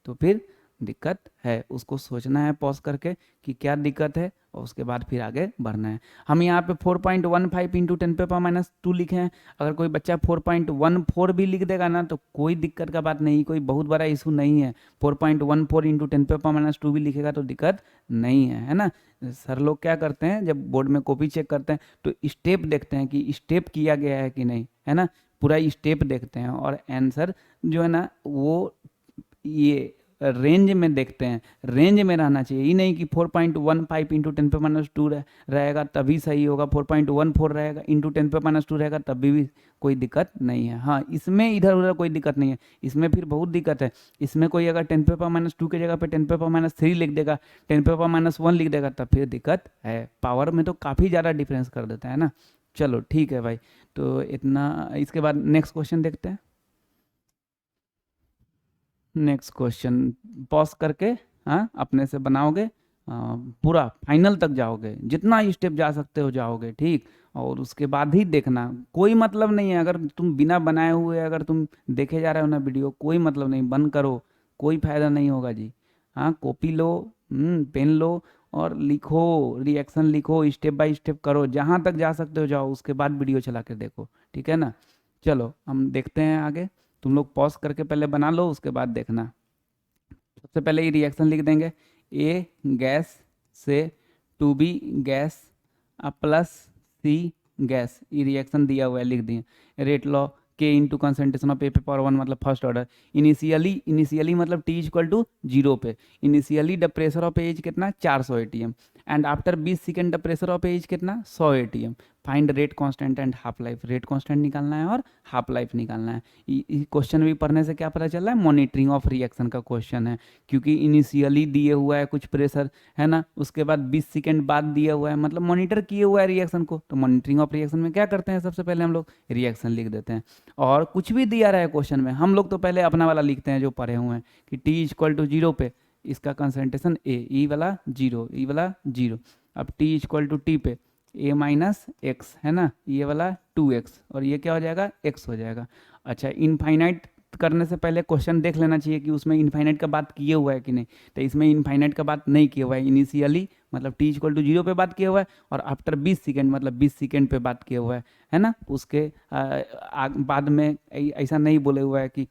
तो फिर दिक्कत है, उसको सोचना है पॉज करके कि क्या दिक्कत है, और उसके बाद फिर आगे बढ़ना है। हम यहाँ पे 4.15 इंटू 10 पे पावर -2 लिखे हैं, अगर कोई बच्चा 4.14 भी लिख देगा ना तो कोई दिक्कत का बात नहीं, कोई बहुत बड़ा इशू नहीं है। 4.14 इंटू 10 पे पावर -2 भी लिखेगा तो दिक्कत नहीं है ना। सर लोग क्या करते हैं, जब बोर्ड में कॉपी चेक करते हैं तो स्टेप देखते हैं कि स्टेप किया गया है कि नहीं, है ना, पूरा स्टेप देखते हैं, और आंसर जो है ना वो ये रेंज में देखते हैं, रेंज में रहना चाहिए, ये नहीं कि 4.15 इंटू 10 पे -2 रहेगा तभी सही होगा, 4.14 रहेगा इंटू 10 पे -2 रहेगा तभी भी कोई दिक्कत नहीं है। हाँ, इसमें इधर उधर कोई दिक्कत नहीं है, इसमें फिर बहुत दिक्कत है। इसमें कोई अगर 10 पे -2 की जगह पे 10 पे -3 लिख देगा, 10 पे -1 लिख देगा, तब फिर दिक्कत है। पावर में तो काफ़ी ज़्यादा डिफरेंस कर देता है ना। चलो ठीक है भाई, तो इतना, इसके बाद नेक्स्ट क्वेश्चन देखते हैं। नेक्स्ट क्वेश्चन पॉज करके, हाँ, अपने से बनाओगे, पूरा फाइनल तक जाओगे, जितना स्टेप जा सकते हो जाओगे, ठीक, और उसके बाद ही देखना, कोई मतलब नहीं है अगर तुम बिना बनाए हुए अगर तुम देखे जा रहे हो ना वीडियो, कोई मतलब नहीं, बंद करो, कोई फायदा नहीं होगा जी। हाँ, कॉपी लो, पेन लो और लिखो, रिएक्शन लिखो, स्टेप बाय स्टेप करो, जहाँ तक जा सकते हो जाओ, उसके बाद वीडियो चला के देखो, ठीक है ना। चलो हम देखते हैं आगे, तुम लोग पॉज करके पहले बना लो, उसके बाद देखना। सबसे पहले ये रिएक्शन लिख देंगे, ए गैस से two B gas plus C gas, ये रिएक्शन दिया हुआ है, लिख दिए। Rate law K into concentration of A पे पावर 1 मतलब फर्स्ट ऑर्डर, इनिशियली मतलब टी इक्वल टू 0 पे, initially the pressure of A's कितना 400 ATM, and after 20 second the pressure of A's कितना 100 ATM, find rate constant and half life, rate constant निकालना है और half life निकालना है। क्वेश्चन भी पढ़ने से क्या पता चल रहा है, मॉनिटरिंग ऑफ रिएक्शन का क्वेश्चन है, क्योंकि इनिशियली दिए हुआ है कुछ प्रेशर, है ना, उसके बाद 20 सेकेंड बाद दिया हुआ है, मतलब मॉनिटर किए हुआ है रिएक्शन को, तो मॉनिटरिंग ऑफ रिएक्शन में क्या करते हैं, सबसे पहले हम लोग रिएक्शन लिख देते हैं, और कुछ भी दिया रहा है क्वेश्चन में हम लोग तो पहले अपना वाला लिखते हैं जो पढ़े हुए हैं कि टी इक्वल टू 0 पे इसका कंसंट्रेशन ए, ई वाला 0, ई वाला 0। अब टी इक्वल टू टी पे ए माइनस एक्स है ना, ये वाला 2x और ये क्या हो जाएगा, x हो जाएगा। अच्छा, इनफाइनाइट करने से पहले क्वेश्चन देख लेना चाहिए कि उसमें इनफाइनाइट का बात किए हुआ है कि नहीं। तो इसमें इनफाइनाइट का बात नहीं किया हुआ है, इनिशियली मतलब टी इक्वल टू 0 पे बात किया हुआ है, और आफ्टर 20 सेकेंड मतलब 20 सेकेंड पे बात किया हुआ है ना। उसके बाद में ऐसा नहीं बोले हुआ है कि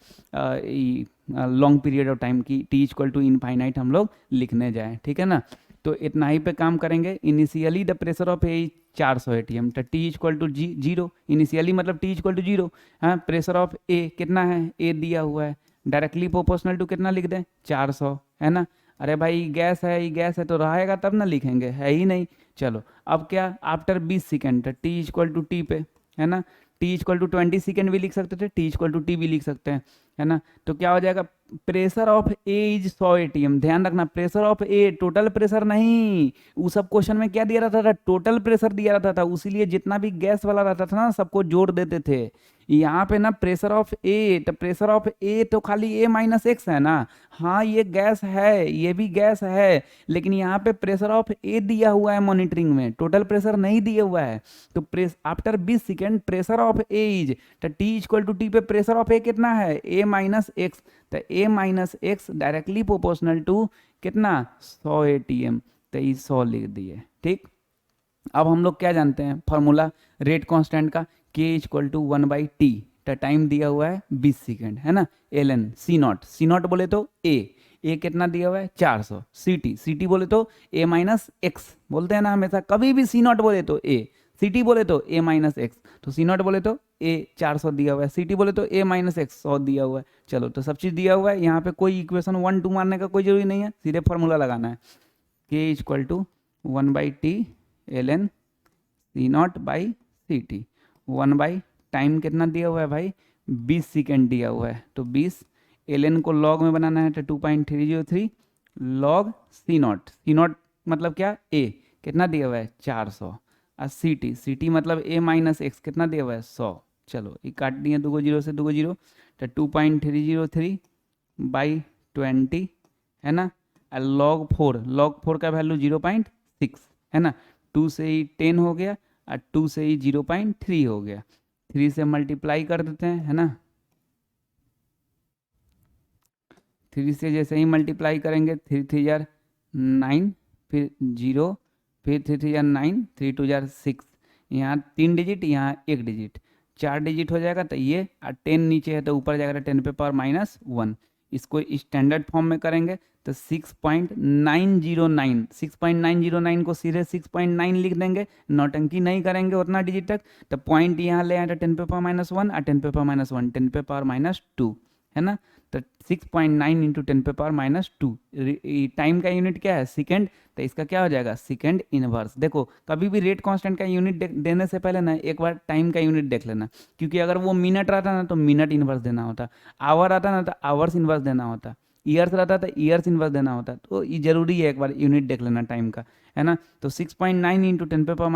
लॉन्ग पीरियड ऑफ टाइम की टी इक्वल टू इनफाइनाइट हम लोग लिखने जाएँ, ठीक है ना। तो इतना ही पे काम करेंगे। Initially the pressure of A 400 ATM, तो टी इक्वल टू 0, इनिशियली मतलब टी इक्वल टू 0। हाँ, प्रेशर ऑफ ए कितना है, ए दिया हुआ है, डायरेक्टली प्रोपोर्शनल टू कितना लिख दें, 400 है ना। अरे भाई गैस है, ये गैस है तो रहेगा तब ना लिखेंगे, है ही नहीं। चलो अब क्या, आफ्टर 20 सेकेंड, तो टी इक्वल टू टी पे है ना, टी इक्वल टू 20 सेकेंड भी लिख सकते थे, टी इक्वल टू टी भी लिख सकते हैं, है ना। तो क्या हो जाएगा, pressure of A is 100 ATM. ध्यान रखना, pressure of A, total pressure नहीं। वो सब क्वेश्चन में क्या दिया रहता था, टोटल प्रेशर दिया रहता था, उसीलिए जितना भी गैस वाला रहता था ना सबको जोड़ देते थे। यहाँ पे ना प्रेशर ऑफ ए, तो प्रेशर ऑफ ए तो खाली ए माइनस एक्स है ना। हाँ ये गैस है, ये भी गैस है, लेकिन यहाँ पे प्रेशर ऑफ ए दिया हुआ है मॉनिटरिंग में, टोटल प्रेशर नहीं दिया हुआ है। तो press after 20 second pressure of A is, तो टी इक्वल टू टी पे प्रेशर ऑफ ए कितना है, ए माइनस एक्स, तो A minus X directly proportional to कितना, 100 एटीएम, तो ये 100 लिख दिए, ठीक। अब हम लोग क्या जानते हैं फॉर्मूला रेट कांस्टेंट का, के इक्वल टू 1/t, तो टाइम दिया हुआ है 20 सेकेंड है ना, L N C naught, C naught बोले तो ए कितना दिया हुआ है 400, सी टी बोले तो ए माइनस एक्स बोलते हैं ना हमेशा, कभी भी सी नॉट बोले तो ए, सी टी बोले तो ए माइनस एक्स, तो सी नॉट बोले तो ए 400 दिया हुआ है, सी टी बोले तो ए माइनस एक्स 100 दिया हुआ है। चलो तो सब चीज़ दिया हुआ है, यहाँ पे कोई इक्वेशन 1 2 मारने का कोई जरूरी नहीं है, सीधे फॉर्मूला लगाना है, K equal to 1/t L N C naught by C T, 1 time कितना दिया हुआ है भाई, 20 सेकेंड दिया हुआ है, तो 20 एल एन को लॉग में बनाना है, तो 2.303 लॉग सी नॉट मतलब क्या, ए कितना दिया हुआ है 400, और सी टी मतलब ए माइनस एक्स कितना दिया हुआ है 100। चलो ये काट दिए, 2 जीरो से 2 जीरो, तो 2.303 बाई 20 है ना, लॉग फोर का वैल्यू 0.6 है ना, 2 से ही 10 हो गया और 2 से ही 0.3 हो गया, 3 से मल्टीप्लाई कर देते हैं है ना, 3 से जैसे ही मल्टीप्लाई करेंगे 3 3 जार 9, फिर 0, फिर 3 3 जार 9, 3 2 जार 6, यहाँ 3 डिजिट, यहाँ 1 डिजिट, 4 डिजिट हो जाएगा, तो ये 10 नीचे है तो ऊपर जाएगा 10 पे पावर माइनस 1। इसको स्टैंडर्ड फॉर्म में करेंगे तो 6.909, 6.909 को सीधे 6.9 लिख देंगे, नौटंकी नहीं करेंगे उतना डिजिट तक। तो पॉइंट यहाँ ले आए तो 10 पे पावर माइनस 1 और 10 पे पावर माइनस 1, 10 पे पावर माइनस 2 है ना, तो 6.9 इंटू 10 पे पावर माइनस 2, टाइम का यूनिट क्या है सेकेंड, तो इसका क्या हो जाएगा सेकेंड इनवर्स। देखो कभी भी रेट कांस्टेंट का यूनिट देने से पहले ना एक बार टाइम का यूनिट देख लेना, क्योंकि अगर वो मिनट रहता ना तो मिनट इनवर्स देना होता, आवर आता ना तो आवर्स इनवर्स देना होता, ईयर्स रहता तो ईयर्स इनवर्स देना होता, तो ये जरूरी है एक बार यूनिट देख लेना टाइम का, है ना। तो 6.9 इंटू 10 पे power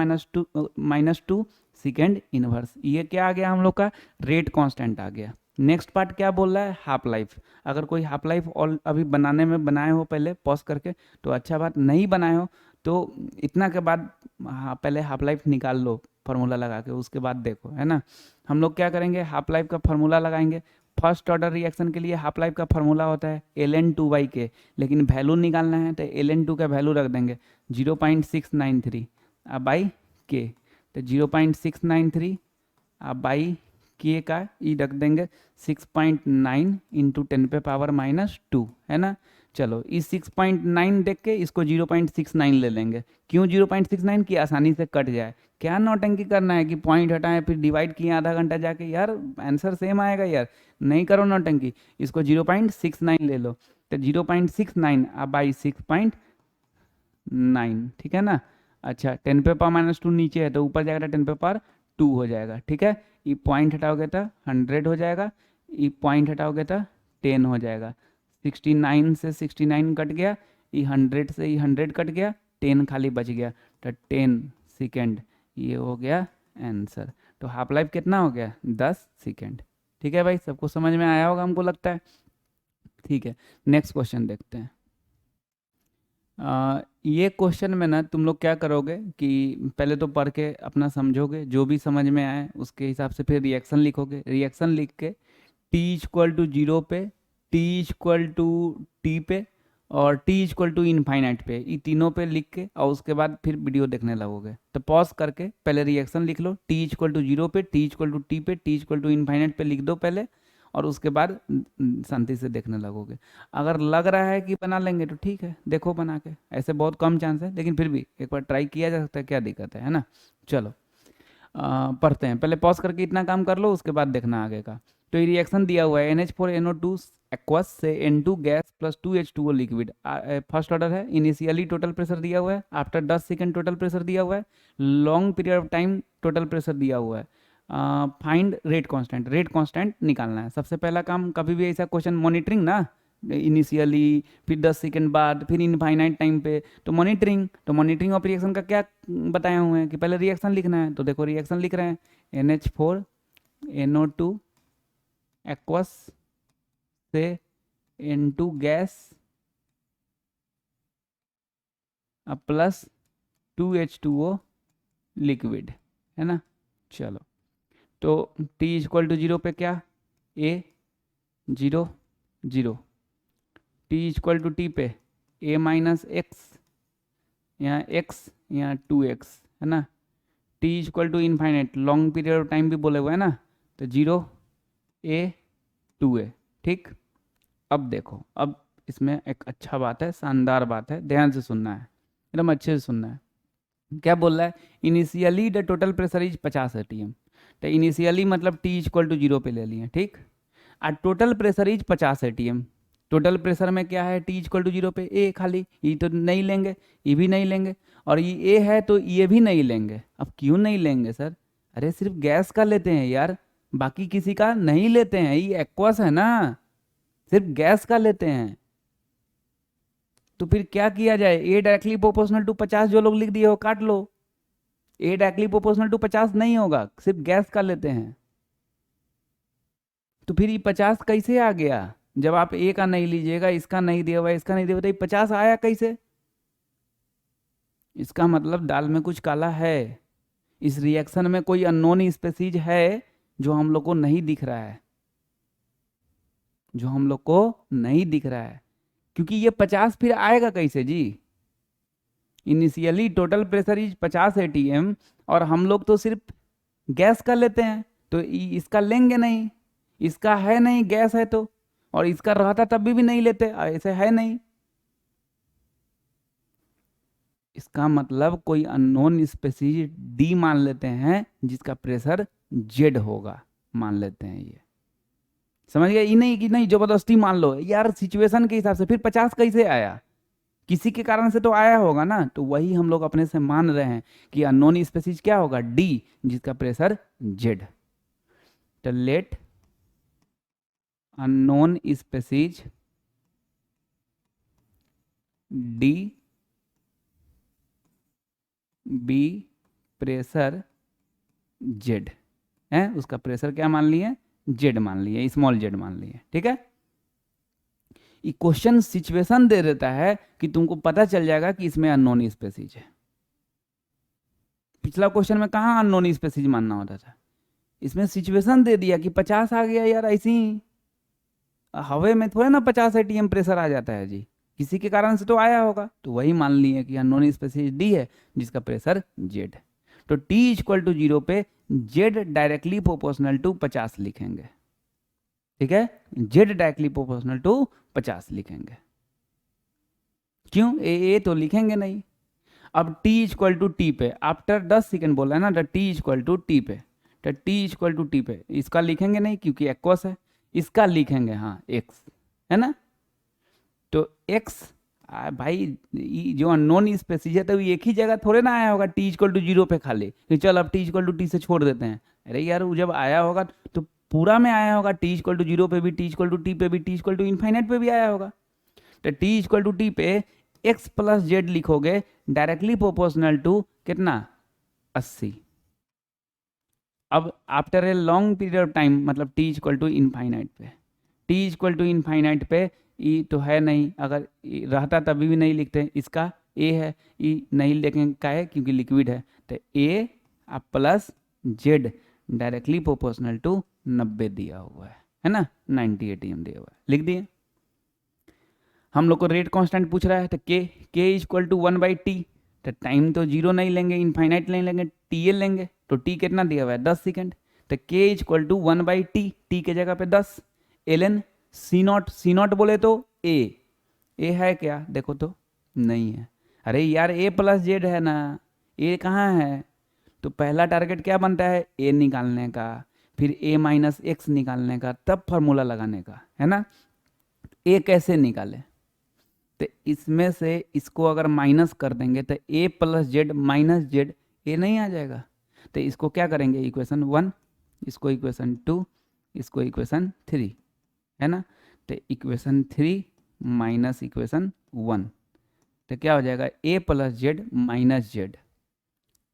minus two second inverse, ये क्या आ गया हम लोग का रेट कांस्टेंट आ गया। नेक्स्ट पार्ट क्या बोल रहा है, हाफ लाइफ। अगर कोई हाफ लाइफ और अभी बनाने में बनाए हो पहले पॉज करके तो अच्छा बात, नहीं बनाए हो तो इतना के बाद हाँ पहले हाफ लाइफ निकाल लो फार्मूला लगा के, उसके बाद देखो है ना। हम लोग क्या करेंगे, हाफ लाइफ का फार्मूला लगाएंगे। फर्स्ट ऑर्डर रिएक्शन के लिए हाफ लाइफ का फार्मूला होता है ln2/k, लेकिन वैल्यू निकालना है तो ln2 का वैल्यू रख देंगे 0.693 अब बाई के, तो 0.693 अब बाई के का ई रख देंगे 6.9 इंटू 10 पे पावर माइनस 2 है ना। चलो इस 6.9 देख के इसको 0.69 ले लेंगे, क्यों 0.69 की आसानी से कट जाए, क्या नौटंकी करना है कि पॉइंट हटाएं फिर डिवाइड किए आधा घंटा जाके, यार आंसर सेम आएगा यार, नहीं करो नौटंकी, इसको 0.69 ले लो, तो 0.69 अब बाई 6.9 ठीक है ना। अच्छा 10 पे पावर माइनस 2 नीचे है तो ऊपर जाएगा 10 पे पावर 2 हो जाएगा, ठीक है। ये पॉइंट हटाओगे तो 100 हो जाएगा, ये पॉइंट हटाओगे तो 10 हो जाएगा, 69 से 69 कट गया, ये 100 से ये 100 कट गया, 10 खाली बच गया, तो 10 सेकेंड, ये हो गया आंसर। तो हाफ लाइफ कितना हो गया 10 सेकेंड, ठीक है भाई, सबको समझ में आया होगा हमको लगता है। ठीक है नेक्स्ट क्वेश्चन देखते हैं। ये क्वेश्चन में ना तुम लोग क्या करोगे कि पहले तो पढ़ के अपना समझोगे, जो भी समझ में आए उसके हिसाब से फिर रिएक्शन लिखोगे। रिएक्शन लिख के टी इक्वल टू जीरो पे, टी इक्वल टू टी पे और टी इक्वल टू इनफाइनाइट पे, ये तीनों पे लिख के और उसके बाद फिर वीडियो देखने लगोगे। तो पॉज करके पहले रिएक्शन लिख लो, टी इक्वल टू जीरो पे, टी इक्वल टू टी पे, टी इक्वल टू इनफाइनाइट पे लिख दो पहले, और उसके बाद शांति से देखने लगोगे। अगर लग रहा है कि बना लेंगे तो ठीक है, देखो बना के, ऐसे बहुत कम चांस है लेकिन फिर भी एक बार ट्राई किया जा सकता है, क्या दिक्कत है ना। चलो पढ़ते हैं, पहले पॉज करके इतना काम कर लो, उसके बाद देखना आगे का। तो ये रिएक्शन दिया हुआ है NH4NO2 एक्वस से N2 gas plus 2H2O liquid. First order है, इनिशियली टोटल प्रेशर दिया हुआ है, आफ्टर 10 सेकेंड टोटल प्रेशर दिया हुआ है, long period of time total pressure दिया हुआ है, find rate constant, rate constant निकालना है। सबसे पहला काम, कभी भी ऐसा क्वेश्चन मॉनिटरिंग ना, इनिशियली फिर 10 सेकेंड बाद फिर इनफाइनाइट टाइम पे, तो मॉनिटरिंग ऑफ रिएक्शन का क्या बताए हुए हैं कि पहले रिएक्शन लिखना है। तो देखो रिएक्शन लिख रहे हैं, NH4NO2 एक्वस से N2 gas plus 2H2O liquid, है ना। चलो, तो t इक्वल टू जीरो पे क्या, a 0 0, T equal to T पे a माइनस एक्स, यहाँ x यहाँ 2x, है ना। t equal to infinite, long period of time भी बोले हुए हैं ना, तो 0 a 2a, ठीक। अब देखो, अब इसमें एक अच्छा बात है, शानदार बात है, ध्यान से सुनना है, एकदम अच्छे से सुनना है। क्या बोल रहा है, initially the total pressure is 50 atm। तो इनिशियली मतलब टी इक्वल टू जीरो पे ले लिए, ठीक। और total pressure is 50 atm। Total pressure में क्या है, टी इक्वल टू जीरो पे ए खाली, ये तो नहीं लेंगे, ये भी नहीं लेंगे, और ये ए है तो ये भी नहीं लेंगे। अब क्यों नहीं लेंगे सर, अरे सिर्फ गैस का लेते हैं यार, बाकी किसी का नहीं लेते हैं, ये एक्वस है ना, सिर्फ गैस का लेते हैं। तो फिर क्या किया जाए, ए डायरेक्टली प्रोपोर्शनल टू 50 जो लोग लिख दिए हो काट लो, ए डायरेक्टली प्रोपोर्शनल टू 50 नहीं होगा, सिर्फ गैस का लेते हैं। तो फिर ये 50 कैसे आ गया, जब आप ए का नहीं लीजिएगा, इसका नहीं दिया हुआ, इसका नहीं दिया हुआ, तो ये 50 आया कैसे। इसका मतलब दाल में कुछ काला है, इस रिएक्शन में कोई अननोन स्पेसीज है जो हम लोग को नहीं दिख रहा है, जो हम लोग को नहीं दिख रहा है। क्योंकि ये 50 फिर आएगा कैसे जी, initially total pressure is 50 atm, और हम लोग तो सिर्फ गैस का लेते हैं, तो इसका लेंगे नहीं, इसका है नहीं, गैस है तो, और इसका रहता तब भी नहीं लेते, ऐसे है नहीं। इसका मतलब कोई अननोन स्पेसीज डी मान लेते हैं जिसका प्रेशर जेड होगा, मान लेते हैं। ये समझ गया, ये नहीं कि नहीं जबरदस्ती मान लो यार, सिचुएशन के हिसाब से फिर 50 कैसे आया, किसी के कारण से तो आया होगा ना। तो वही हम लोग अपने से मान रहे हैं कि अननोन स्पेसीज क्या होगा, डी, जिसका प्रेशर जेड। तो let unknown species D be pressure Z है, उसका प्रेशर क्या मान लिए, जेड मान लिए, स्मॉल जेड मान लिए, ठीक है। ये क्वेश्चन सिचुएशन दे देता है कि तुमको पता चल जाएगा कि इसमें अननोन स्पेसीज है। पिछला क्वेश्चन में कहाँ अननोन स्पेसीज मानना होता था, इसमें सिचुएशन दे दिया कि 50 आ गया यार, ऐसे ही हवा में थोड़े ना 50 atm प्रेशर आ जाता है जी, किसी के कारण से तो आया होगा, तो वही मान लिए कि अननोन स्पेसीज डी है जिसका प्रेशर जेड है। तो टी इक्वल टू जीरो पे जेड डायरेक्टली प्रोपोर्शनल टू 50 लिखेंगे, ठीक है, जेड डायरेक्टली प्रोपोर्शनल टू 50 लिखेंगे। क्यों, ए तो लिखेंगे नहीं। अब t इक्वल टू टी पे, आफ्टर 10 सेकेंड बोला है ना, तो t इक्वल टू टी पे, तो t इक्वल टू टी पे इसका लिखेंगे नहीं क्योंकि एक्वस है, इसका लिखेंगे हाँ x, है ना। तो x भाई जो अननोन स्पेसीज है तो एक ही जगह थोड़े ना आया होगा, t इक्वल टू जीरो पे खाली कि चल अब t इक्वल टू टी से छोड़ देते हैं। अरे यार वो जब आया होगा तो पूरा में आया होगा, t इक्वल टू जीरो पे भी, t इक्वल टू टी पे भी, t इक्वल टू इनफाइनाइट पे भी आया होगा। तो t इक्वल टू टी पे x प्लस जेड लिखोगे डायरेक्टली प्रोपोर्शनल टू कितना, 80। अब after a long period of time मतलब t इक्वल टू इनफाइनाइट पे, t इक्वल टू इनफाइनाइट पे ई तो है नहीं, अगर रहता तभी भी नहीं लिखते, इसका ए है, ई नहीं लिखेंगे का है क्योंकि लिक्विड है, तो A plus Z directly proportional to 90 दिया हुआ है ना, 90 एटीएम दिया हुआ है, लिख दिए। हम लोग को रेट कांस्टेंट पूछ रहा है, तो के इक्वल टू 1/t, तो टाइम तो जीरो नहीं लेंगे, इनफाइनाइट नहीं लेंगे, टी एल लेंगे, तो टी कितना दिया हुआ है 10 सेकेंड, तो के इक्वल टू 1/t, टी के जगह पे 10, एल एन सी नॉट बोले तो ए है क्या, देखो तो नहीं है, अरे यार ए प्लस जेड है ना, ए कहाँ है, तो पहला टारगेट क्या बनता है, ए निकालने का, फिर ए माइनस एक्स निकालने का, तब फार्मूला लगाने का, है ना। ए कैसे निकाले, तो इसमें से इसको अगर माइनस कर देंगे तो A plus Z minus Z, ए नहीं आ जाएगा, तो इसको क्या करेंगे, इक्वेशन 1, इसको इक्वेशन 2, इसको इक्वेशन 3, है ना, तो इक्वेशन 3 माइनस इक्वेशन 1, तो क्या हो जाएगा, ए प्लस जेड माइनस जेड,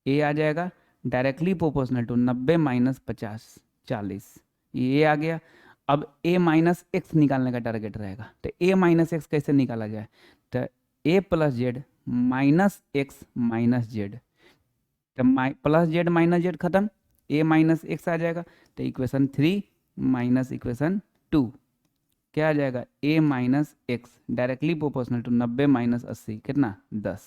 ए आ जाएगा डायरेक्टली प्रोपोर्शनल टू 90 माइनस 50 40, ये आ गया। अब ए माइनस एक्स निकालने का टारगेट रहेगा, तो ए माइनस एक्स कैसे निकाला जाए, तो A plus Z minus X minus Z, तो प्लस जेड माइनस जेड खत्म, ए माइनस एक्स आ जाएगा, तो इक्वेशन 3 माइनस इक्वेशन 2 क्या आ जाएगा, A minus X directly proportional to 90 minus 80 कितना 10।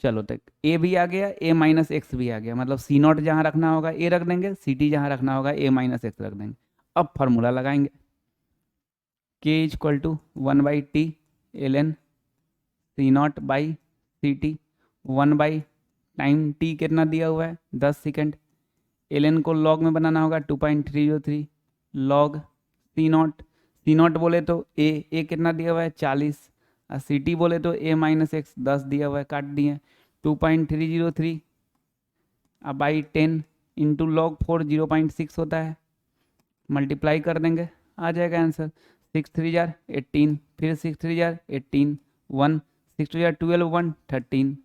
चलो तक ए भी आ गया, ए माइनस एक्स भी आ गया, मतलब सी नॉट जहाँ रखना होगा ए रख देंगे, सी टी जहाँ रखना होगा ए माइनस एक्स रख देंगे। अब फार्मूला लगाएंगे, K equal to 1/t L N C naught by C T, 1 time T कितना दिया हुआ है 10 सेकेंड, एल एन को लॉग में बनाना होगा 2.303 लॉग सी नॉट बोले तो ए कितना दिया हुआ है 40, और सी टी बोले तो ए माइनस एक्स 10 दिया हुआ है, काट दिए 2.303 अब बाई 10 इंटू लॉग 4 0.6 होता है, मल्टीप्लाई कर देंगे आ जाएगा आंसर 6 3 जार 18, फिर 6 3 जार 18 1 6 2 जार 12 1 13,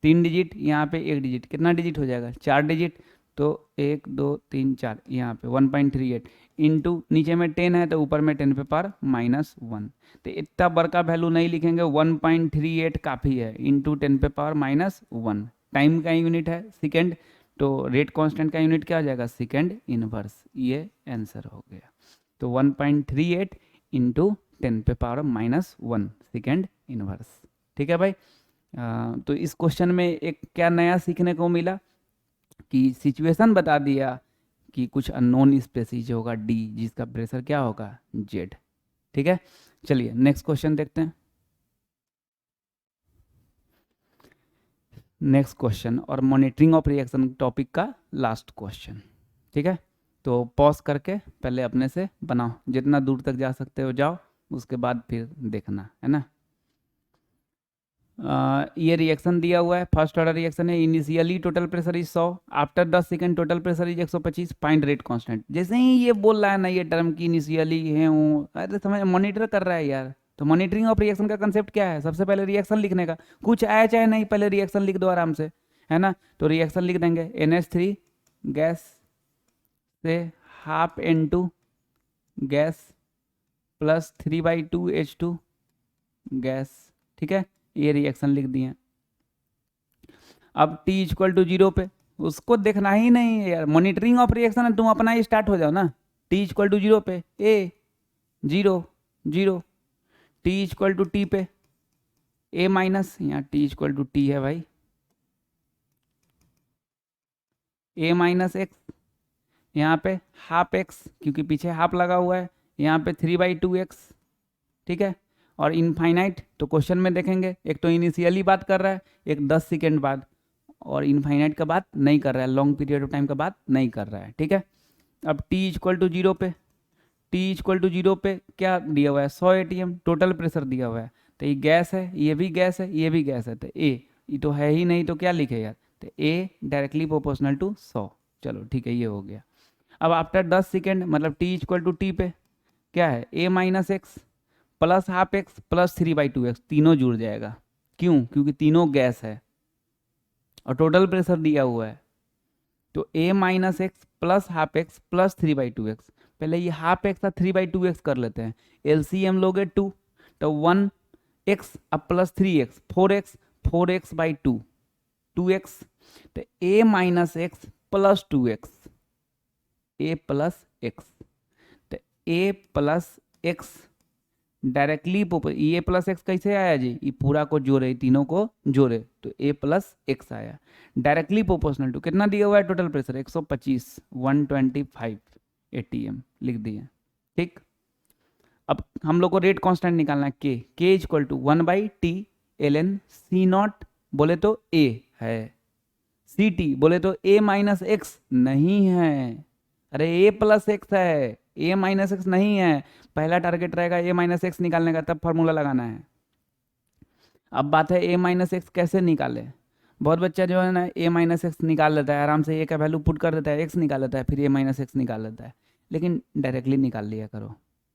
3 डिजिट यहाँ पे 1 डिजिट, कितना डिजिट हो जाएगा 4 डिजिट, तो 1 2 3 4 यहाँ पे 1.38 इंटू नीचे में 10 है तो ऊपर में 10 पे पावर -1, तो इतना बड़का वैल्यू नहीं लिखेंगे, 1.38 काफ़ी है, इंटू 10 पे पावर -1, टाइम का यूनिट है सेकेंड, तो रेट कांस्टेंट का यूनिट क्या हो जाएगा सेकेंड इनवर्स, ये आंसर हो गया। तो 1.38 इंटू 10 पे पावर -1 सेकेंड इनवर्स, ठीक है भाई। तो इस क्वेश्चन में एक क्या नया सीखने को मिला कि सिचुएशन बता दिया कि कुछ अननोन स्पेसीज होगा डी जिसका प्रेशर क्या होगा जेड, ठीक है। चलिए नेक्स्ट क्वेश्चन देखते हैं, नेक्स्ट क्वेश्चन और मॉनिटरिंग ऑफ रिएक्शन टॉपिक का लास्ट क्वेश्चन, ठीक है। तो पॉज करके पहले अपने से बनाओ, जितना दूर तक जा सकते हो जाओ, उसके बाद फिर देखना, है ना। ये रिएक्शन दिया हुआ है, फर्स्ट ऑर्डर रिएक्शन है, initially total pressure is 100, after 10 second total pressure is 125, find rate constant. जैसे ही ये बोल रहा है ना ये टर्म की इनिशियली है हूँ, अरे समझ मॉनिटर कर रहा है यार, तो मॉनिटरिंग ऑफ रिएक्शन का कंसेप्ट क्या है, सबसे पहले रिएक्शन लिखने का, कुछ आया चाहे नहीं पहले रिएक्शन लिख दो आराम से, है ना। तो रिएक्शन लिख देंगे NH3 गैस से half N2 gas plus 3/2 H2 gas, ठीक है, ये रिएक्शन लिख दिए। अब T इक्वल टू 0 पे, उसको देखना ही नहीं है यार, मॉनिटरिंग ऑफ रिएक्शन है, तुम अपना ही स्टार्ट हो जाओ ना। T इक्वल टू 0 पे A 0 0, T equal to T पे A माइनस, यहाँ T इक्वल टू T है भाई, A माइनस एक्स, यहाँ पे हाफ एक्स क्योंकि पीछे हाफ लगा हुआ है, यहाँ पे 3/2 एक्स, ठीक है। और इनफाइनाइट तो क्वेश्चन में देखेंगे, एक तो इनिशियली बात कर रहा है, एक 10 सेकेंड बाद, और इनफाइनाइट का बात नहीं कर रहा है, लॉन्ग पीरियड ऑफ टाइम का बात नहीं कर रहा है, ठीक है। अब T इक्वल टू 0 पे, T इक्वल टू 0 पे क्या दिया हुआ है 100 ATM टोटल प्रेशर दिया हुआ है, तो ये गैस है, ये भी गैस है, ये भी गैस है, तो ए ये तो है ही नहीं, तो क्या लिखे यार, तो ए डायरेक्टली प्रोपोर्शनल टू 100, चलो ठीक है ये हो गया। अब आफ्टर 10 सेकेंड मतलब T इक्वल टू T पे क्या है A minus x plus half x plus 3/2 x, तीनों जुड़ जाएगा, क्यों, क्योंकि तीनों गैस है और टोटल प्रेशर दिया हुआ है, तो A minus x plus half x plus 3/2 x, पहले ये हाफ एक्स था 3/2 एक्स कर लेते हैं, LCM लोगे 2, तो 1x अब plus 3x 4x 4x by 2 2x, तो a minus x plus 2x a plus x, तो a प्लस एक्स डायरेक्टली ये प्लस एक्स कैसे आया जी, ये पूरा को जोड़े, तीनों को जोड़े तो a प्लस एक्स आया, डायरेक्टली प्रोपोर्शनल टू कितना दिया हुआ है टोटल प्रेशर 125 125 atm लिख दिए। ठीक, अब हम लोग को रेट कांस्टेंट निकालना है K equal to 1/t ln c naught बोले तो a है, सी टी बोले तो a माइनस एक्स नहीं है, अरे a प्लस एक्स है, a माइनस एक्स नहीं है। पहला टारगेट रहेगा a माइनस एक्स निकालने का, तब फॉर्मूला लगाना है। अब बात है a माइनस एक्स कैसे निकाले। बहुत बच्चा जो है ना a माइनस एक्स निकाल लेता है, आराम से a का वैल्यू पुट कर देता है, x निकाल लेता है, फिर a माइनस एक्स निकाल लेता है, लेकिन डायरेक्टली निकाल लिया करो।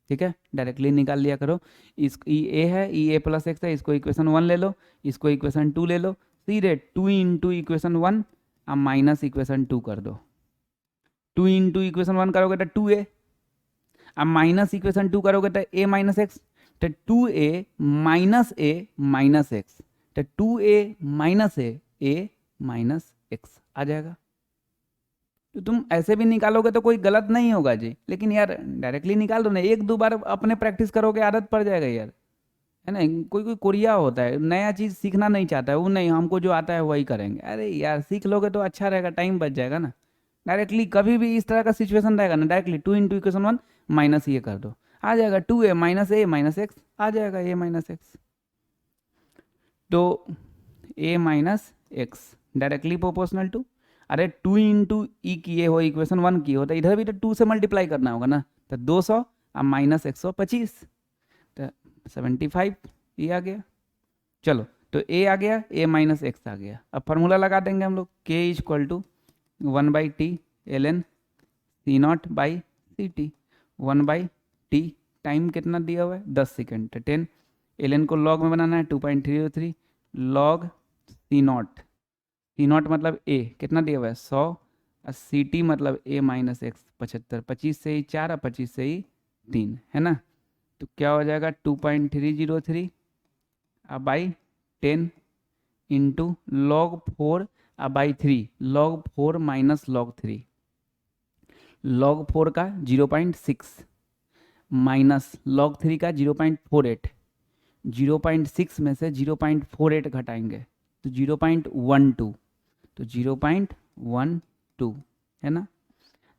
ठीक है, डायरेक्टली निकाल लिया करो। इस ए है, ई a प्लस एक्स है, इसको इक्वेशन 1 ले लो, इसको इक्वेशन 2 ले लो, सीधे 2 इंटू इक्वेशन 1 अब माइनस इक्वेशन 2 कर दो। 2 इंटू इक्वेशन 1 करोगे तो 2a, अब माइनस इक्वेशन 2 करोगे तो a माइनस एक्स, तो 2a minus a minus X, तो 2a minus a minus X आ जाएगा। तो तुम ऐसे भी निकालोगे तो कोई गलत नहीं होगा जी, लेकिन यार डायरेक्टली निकाल दो ना, एक दो बार अपने प्रैक्टिस करोगे आदत पड़ जाएगा यार, है ना। कोई कोई कोरिया होता है, नया चीज़ सीखना नहीं चाहता है, वो नहीं हमको जो आता है वही करेंगे, अरे यार सीख लोगे तो अच्छा रहेगा, टाइम बच जाएगा ना। डायरेक्टली कभी भी इस तरह का सिचुएशन रहेगा ना, डायरेक्टली 2 इंटू इक्वेशन 1 माइनस ये कर दो, आ जाएगा 2a minus a minus X आ जाएगा, a माइनस एक्स, तो a minus X directly proportional to, अरे 2 इंटू ई किए हो इक्वेशन 1 की हो तो इधर भी तो 2 से मल्टीप्लाई करना होगा ना, तो 200 अब माइनस 125 तो 75 ये आ गया। चलो तो a आ गया, a माइनस एक्स आ गया। अब फार्मूला लगा देंगे हम लोग, k equal to 1/t ln C naught by C T, 1/t time कितना दिया हुआ है 10 सेकेंड, तो 10 ln को लॉग में बनाना है 2.303 लॉग सी नॉट मतलब a कितना दिया हुआ है 100 और सी टी मतलब a माइनस एक्स 75, 25 से ही 4 और 25 से ही 3 है ना, तो क्या हो जाएगा 2.303 अब बाई 10 इंटू लॉग 4 अब by 3 log 4 minus log 3, log 4 का 0.6 माइनस लॉग 3 का 0.48, 0.6 में से 0.48 घटाएंगे तो 0.12, तो 0.12 है ना।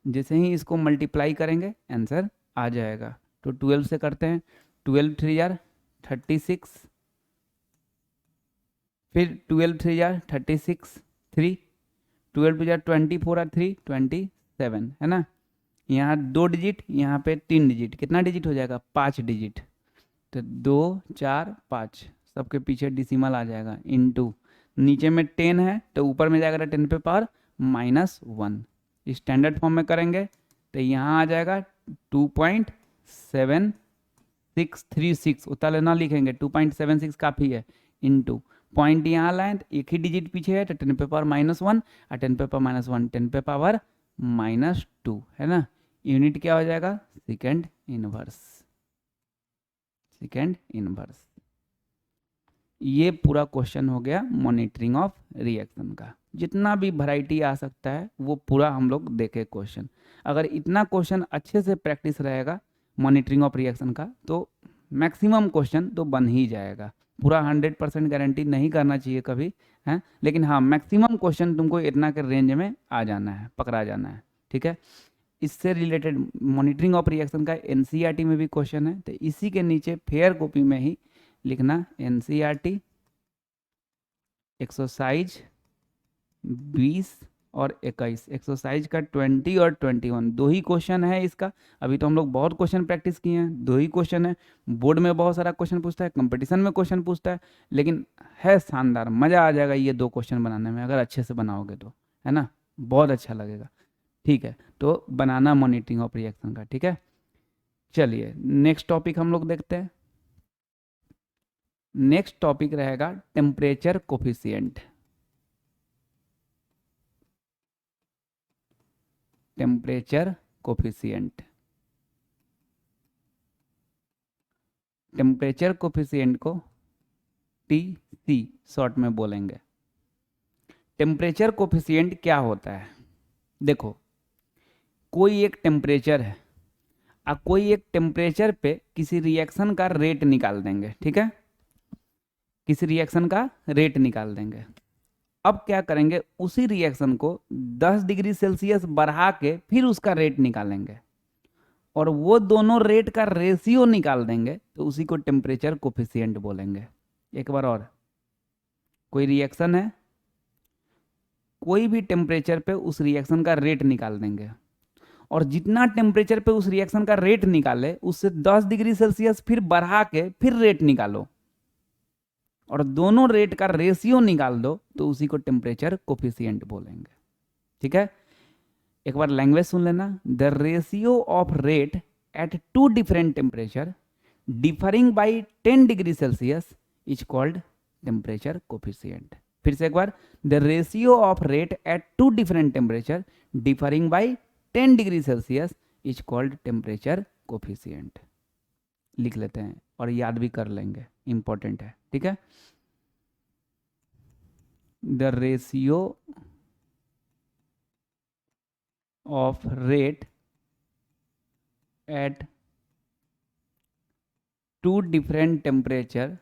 जैसे ही इसको मल्टीप्लाई करेंगे आंसर आ जाएगा, तो 12 से करते हैं, 12 3 जार 36, फिर 12 3 जार 36 3, 12 2 जार 24 और 3 27 है ना। यहाँ 2 डिजिट, यहाँ पे 3 डिजिट, कितना डिजिट हो जाएगा 5 डिजिट, तो 2 4 5 सबके पीछे डिसिमल आ जाएगा, इनटू नीचे में 10 है तो ऊपर में जाएगा 10 पे पावर -1, स्टैंडर्ड फॉर्म में करेंगे तो यहाँ आ जाएगा 2.7636, उतना लेना लिखेंगे 2.76 काफ़ी है, इनटू पॉइंट यहाँ लाएं तो एक ही डिजिट पीछे है तो 10 पे पावर -1 और 10 पे पावर -1 10 पे पावर -2 है ना। यूनिट क्या हो जाएगा सेकेंड इनवर्स, सेकेंड इनवर्स। ये पूरा क्वेश्चन हो गया मॉनिटरिंग ऑफ रिएक्शन का, जितना भी वैरायटी आ सकता है वो पूरा हम लोग देखे क्वेश्चन। अगर इतना क्वेश्चन अच्छे से प्रैक्टिस रहेगा मॉनिटरिंग ऑफ रिएक्शन का तो मैक्सिमम क्वेश्चन तो बन ही जाएगा। पूरा 100% गारंटी नहीं करना चाहिए कभी, है, लेकिन हाँ मैक्सिमम क्वेश्चन तुमको इतना के रेंज में आ जाना है, पकड़ा जाना है। ठीक है, इससे रिलेटेड मॉनिटरिंग ऑफ रिएक्शन का एनसीईआरटी में भी क्वेश्चन है, तो इसी के नीचे फेयर कॉपी में ही लिखना एनसीईआरटी एक्सरसाइज 20 और 21, एक्सरसाइज का 20 और 21 दो ही क्वेश्चन है इसका। अभी तो हम लोग बहुत क्वेश्चन प्रैक्टिस किए हैं, दो ही क्वेश्चन है। बोर्ड में बहुत सारा क्वेश्चन पूछता है, कंपटीशन में क्वेश्चन पूछता है, लेकिन है शानदार, मज़ा आ जाएगा ये दो क्वेश्चन बनाने में अगर अच्छे से बनाओगे तो, है ना, बहुत अच्छा लगेगा। ठीक है, तो बनाना मॉनिटरिंग ऑफ रिएक्शन का। ठीक है, चलिए नेक्स्ट टॉपिक हम लोग देखते हैं। नेक्स्ट टॉपिक रहेगा temperature coefficient. Temperature coefficient, temperature coefficient को टी सी शॉर्ट में बोलेंगे। टेम्परेचर कोफिशिएंट क्या होता है? देखो, कोई एक टेम्परेचर है, अब कोई एक टेम्परेचर पे किसी रिएक्शन का रेट निकाल देंगे, ठीक है, किसी रिएक्शन का रेट निकाल देंगे। अब क्या करेंगे, उसी रिएक्शन को 10 डिग्री सेल्सियस बढ़ा के फिर उसका रेट निकालेंगे, और वो दोनों रेट का रेशियो निकाल देंगे, तो उसी को टेम्परेचर कोफिशिएंट बोलेंगे। एक बार और, कोई रिएक्शन है, कोई भी टेम्परेचर पे उस रिएक्शन का रेट निकाल देंगे, और जितना टेम्परेचर पे उस रिएक्शन का रेट निकाले उससे 10 डिग्री सेल्सियस फिर बढ़ा के फिर रेट निकालो, और दोनों रेट का रेशियो निकाल दो, तो उसी को टेम्परेचर कोफिशिएंट बोलेंगे। ठीक है, एक बार लैंग्वेज सुन लेना। The ratio of rate at two different temperature differing by 10 degree Celsius is called temperature coefficient. फिर से एक बार, the ratio of rate at two different temperature differing by 10 degree Celsius is called temperature coefficient. लिख लेते हैं और याद भी कर लेंगे, इंपॉर्टेंट है। ठीक है, the ratio of rate at two different temperature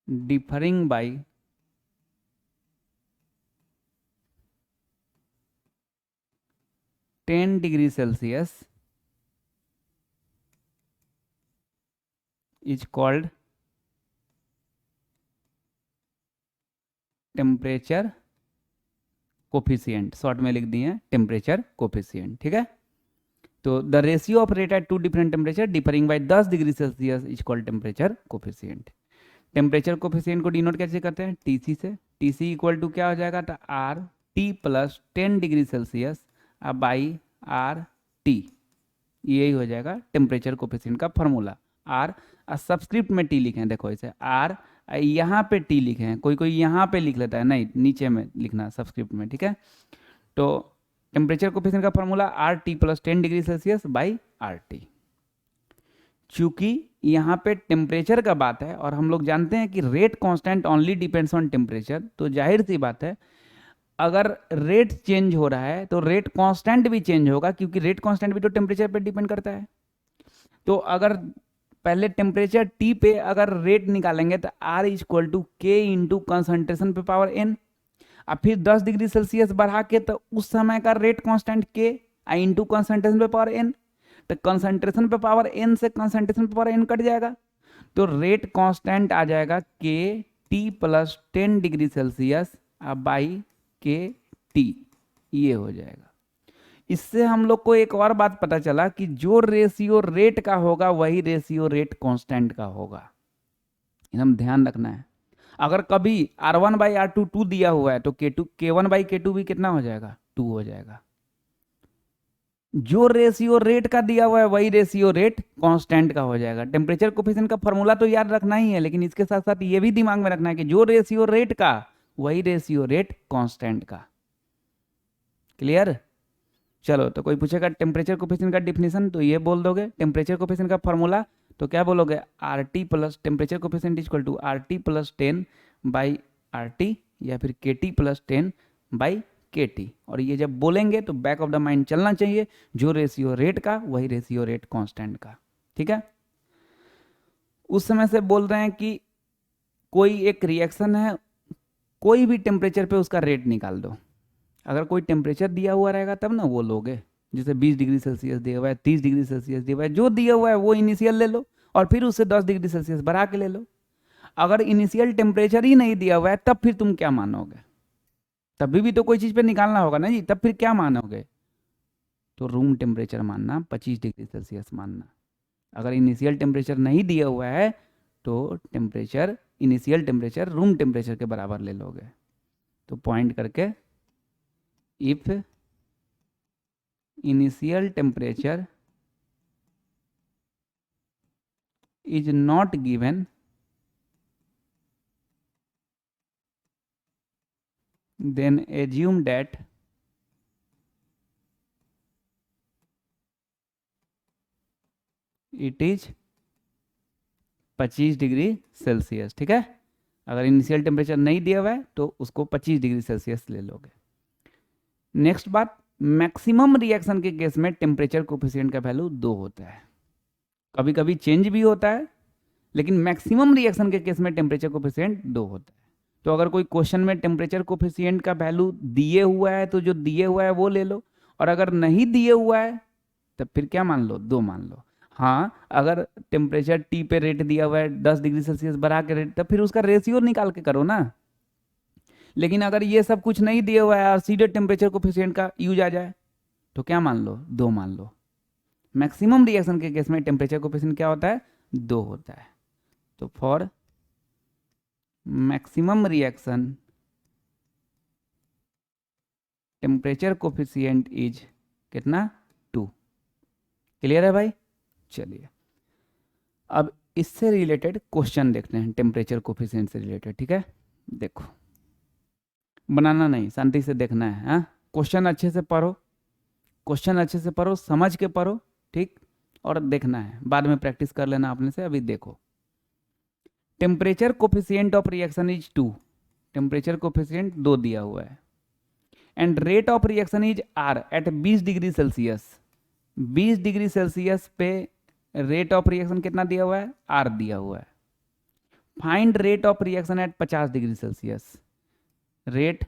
differing by 10 degree Celsius is called temperature coefficient. Short में लिख दिए हैं टेम्परेचर कोफिशिएंट। ठीक है, तो the ratio of rate at two different temperature differing by 10 degree Celsius is called temperature coefficient. Temperature coefficient को denote कैसे करते हैं? टीसी से। टीसी इक्वल टू क्या हो जाएगा? तो are T plus 10 degree Celsius by R T, यही हो जाएगा टेम्परेचर कोफिशिएंट का फॉर्मूला। आर सब्सक्रिप्ट में टी लिखे हैं, देखो इसे आर, यहाँ पे टी लिखे हैं, कोई कोई यहाँ पे लिख लेता है, नहीं नीचे में लिखना सब्सक्रिप्ट में। ठीक है, तो टेम्परेचर कोफिशिएंट का formula R T plus 10 degree Celsius by R T. चूंकि यहाँ पे टेम्परेचर का बात है और हम लोग जानते हैं कि rate constant only depends on temperature, तो जाहिर सी बात है अगर रेट चेंज हो रहा है तो रेट कांस्टेंट भी चेंज होगा, क्योंकि रेट कांस्टेंट भी तो टेम्परेचर पे डिपेंड करता है। तो अगर पहले टेम्परेचर टी पे अगर रेट निकालेंगे तो आर इज इक्वल टू के इंटू कंसंट्रेशन पे पावर एन, अब फिर 10 डिग्री सेल्सियस बढ़ा के तो उस समय का रेट कांस्टेंट के इंटू कंसंट्रेशन पे पावर एन, तो कंसंट्रेशन पे पावर एन से कंसंट्रेशन पे पावर एन कट जाएगा, तो रेट कांस्टेंट आ जाएगा के T plus 10 degree Celsius by K T, ये हो जाएगा। इससे हम लोग को एक और बात पता चला कि जो रेशियो रेट का होगा वही रेशियो रेट कांस्टेंट का होगा, एकदम ध्यान रखना है। अगर कभी R1 बाई R2 2 दिया हुआ है तो K1 बाई K2 भी कितना हो जाएगा? 2 हो जाएगा। जो रेशियो रेट का दिया हुआ है वही रेशियो रेट कांस्टेंट का हो जाएगा। टेम्परेचर कोफिशिएंट का फॉर्मूला तो याद रखना ही है, लेकिन इसके साथ साथ ये भी दिमाग में रखना है कि जो रेशियो रेट का वही रेशियो रेट कांस्टेंट का। क्लियर? चलो, तो कोई पूछेगा टेम्परेचर कोफिशिएंट का डिफिनेशन तो ये बोल दोगे, टेम्परेचर कोफिशिएंट का फॉर्मूला तो क्या बोलोगे? R T plus temperature coefficient equal to R T plus 10 by R T, या फिर K T plus 10 by K T. और ये जब बोलेंगे तो बैक ऑफ द माइंड चलना चाहिए, जो रेशियो रेट का वही रेशियो रेट कांस्टेंट का। ठीक है, उस समय से बोल रहे हैं कि कोई एक रिएक्शन है, कोई भी टेम्परेचर पे उसका रेट निकाल दो। अगर कोई टेम्परेचर दिया हुआ रहेगा तब ना वो लोगे, जैसे 20 डिग्री सेल्सियस दिया हुआ है, 30 डिग्री सेल्सियस दिया हुआ है, जो दिया हुआ है वो इनिशियल ले लो और फिर उससे 10 डिग्री सेल्सियस बढ़ा के ले लो। अगर इनिशियल टेम्परेचर ही नहीं दिया हुआ है तब फिर तुम क्या मानोगे? तभी भी तो कोई चीज़ पे निकालना होगा ना जी, तब फिर क्या मानोगे? तो रूम टेम्परेचर मानना, 25 डिग्री सेल्सियस मानना। अगर इनिशियल टेम्परेचर नहीं दिया हुआ है तो temperature, initial temperature room temperature के बराबर ले लोगे। तो पॉइंट करके, if initial temperature is not given, then assume that it is 25 degree Celsius. ठीक है, अगर इनिशियल टेम्परेचर नहीं दिया हुआ है तो उसको 25 डिग्री सेल्सियस ले लोगे। नेक्स्ट बात, मैक्सिमम रिएक्शन के केस में टेम्परेचर कोफिशिएंट का वैल्यू 2 होता है। कभी कभी चेंज भी होता है, लेकिन मैक्सिमम रिएक्शन के केस में टेम्परेचर कोफिशिएंट 2 होता है। तो अगर कोई क्वेश्चन में टेम्परेचर कोफिशिएंट का वैल्यू दिए हुआ है तो जो दिए हुआ है वो ले लो, और अगर नहीं दिए हुआ है तो फिर क्या मान लो, 2 मान लो। हाँ, अगर टेम्परेचर टी पे रेट दिया हुआ है 10 डिग्री सेल्सियस बढ़ा के रेट, तो फिर उसका रेशियो निकाल के करो ना। लेकिन अगर ये सब कुछ नहीं दिया हुआ है और सीधे टेम्परेचर कोफिशिएंट का यूज आ जाए तो क्या मान लो, 2 मान लो। मैक्सिमम रिएक्शन के केस में टेम्परेचर कोफिशिएंट क्या होता है, 2 होता है। तो for maximum reaction temperature coefficient is कितना, 2। क्लियर है भाई? चलिए अब इससे रिलेटेड क्वेश्चन देखते हैं, टेम्परेचर कोफिशिएंट से रिलेटेड। ठीक है, देखो, बनाना नहीं, शांति से देखना है। हाँ, क्वेश्चन अच्छे से पढ़ो, क्वेश्चन अच्छे से पढ़ो, समझ के पढ़ो, ठीक, और देखना है, बाद में प्रैक्टिस कर लेना अपने से। अभी देखो, temperature coefficient of reaction is 2, temperature coefficient 2 दिया हुआ है, and rate of reaction is R at 20 degree Celsius. 20 degree Celsius पे रेट ऑफ रिएक्शन कितना दिया हुआ है, आर दिया हुआ है। Find rate of reaction at 50 degree Celsius, rate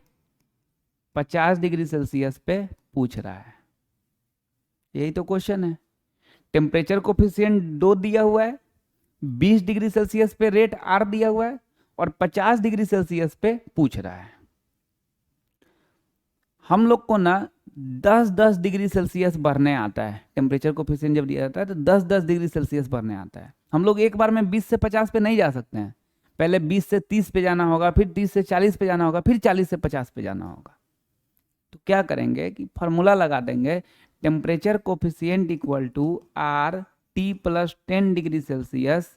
50 degree Celsius पे पूछ रहा है। यही तो क्वेश्चन है। टेम्परेचर कोफिशिएंट 2 दिया हुआ है, 20 डिग्री सेल्सियस पे रेट आर दिया हुआ है, और 50 डिग्री सेल्सियस पे पूछ रहा है। हम लोग को ना 10-10 डिग्री सेल्सियस बढ़ने आता है। टेम्परेचर कोफिशिएंट जब दिया जाता है तो 10-10 डिग्री सेल्सियस बढ़ने आता है। हम लोग एक बार में 20 से 50 पे नहीं जा सकते हैं, पहले 20 से 30 पे जाना होगा, फिर 30 से 40 पे जाना होगा, फिर 40 से 50 पे जाना होगा। तो क्या करेंगे कि फार्मूला लगा देंगे, temperature coefficient equal to R T plus 10 degree Celsius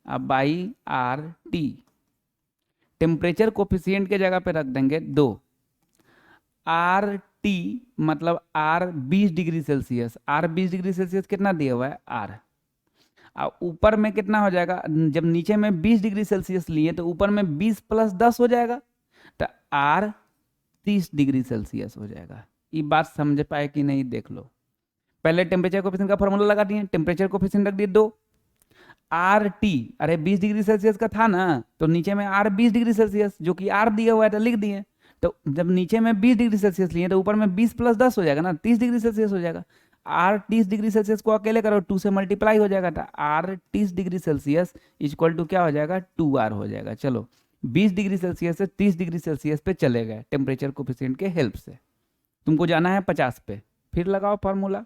by R T. Temperature coefficient के जगह पे रख देंगे 2, आर टी मतलब R 20 degree Celsius. R 20 degree Celsius कितना दिया हुआ है, आर। ऊपर में कितना हो जाएगा, जब नीचे में 20 डिग्री सेल्सियस लिए तो ऊपर में 20 प्लस 10 हो जाएगा, तो आर 30 डिग्री सेल्सियस हो जाएगा। ये बात समझ पाए कि नहीं, देख लो। पहले टेम्परेचर कोफिशिएंट का फॉर्मूला लगा दिए, टेम्परेचर कोफिशिएंट रख दिए 2, आर टी, अरे 20 डिग्री सेल्सियस का था ना, तो नीचे में आर 20 डिग्री सेल्सियस, जो कि आर दिया हुआ है तो लिख दिए। तो जब नीचे में 20 डिग्री सेल्सियस लिए तो ऊपर में 20 प्लस 10 हो जाएगा ना, 30 डिग्री सेल्सियस हो जाएगा। आर 30 डिग्री सेल्सियस को अकेले करो, 2 से मल्टीप्लाई हो जाएगा, था R 30 degree Celsius equal to क्या हो जाएगा, 2R हो जाएगा। चलो 20 डिग्री सेल्सियस से 30 डिग्री सेल्सियस पे चले गए टेम्परेचर कोफिशिएंट के हेल्प से। तुमको जाना है 50 पे, फिर लगाओ फार्मूला,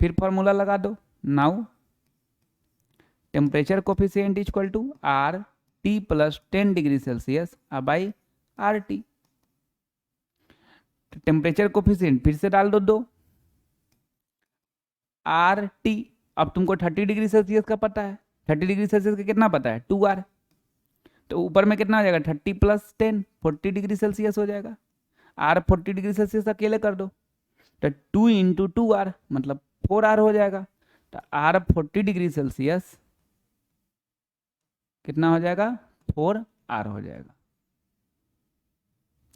फिर फार्मूला लगा दो। Now temperature coefficient equal to R T plus 10 degree Celsius by R T. Temperature coefficient फिर से डाल दो 2, आर टी। अब तुमको 30 डिग्री सेल्सियस का पता है, 30 डिग्री सेल्सियस का कितना पता है, 2R। तो ऊपर में कितना हो जाएगा, 30 प्लस 10 40 डिग्री सेल्सियस हो जाएगा। आर 40 डिग्री सेल्सियस अकेले कर दो, तो 2 इंटू 2R मतलब 4R हो जाएगा। तो आर 40 डिग्री सेल्सियस कितना हो जाएगा, 4R हो जाएगा।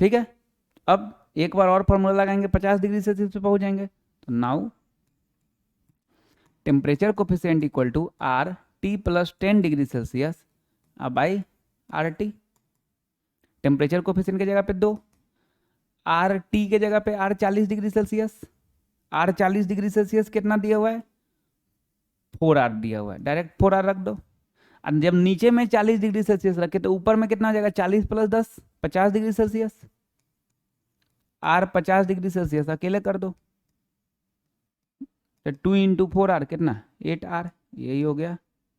ठीक है, अब एक बार और फॉर्मूला लगाएंगे, 50 डिग्री सेल्सियस पे पहुंच जाएंगे। तो now temperature coefficient equal to R T plus 10 degree Celsius by R T. Temperature coefficient की जगह पे 2, आर टी के जगह पे R 40 degree Celsius. R 40 degree Celsius कितना दिया हुआ है, 4R दिया हुआ है, डायरेक्ट 4R रख दो। और जब नीचे में 40 डिग्री सेल्सियस रखे तो ऊपर में कितना हो जाएगा, 40 plus 10 50 degree Celsius. R 50 degree Celsius अकेले कर दो, तो 2 इंटू 4R कितना, 8R। यही हो गया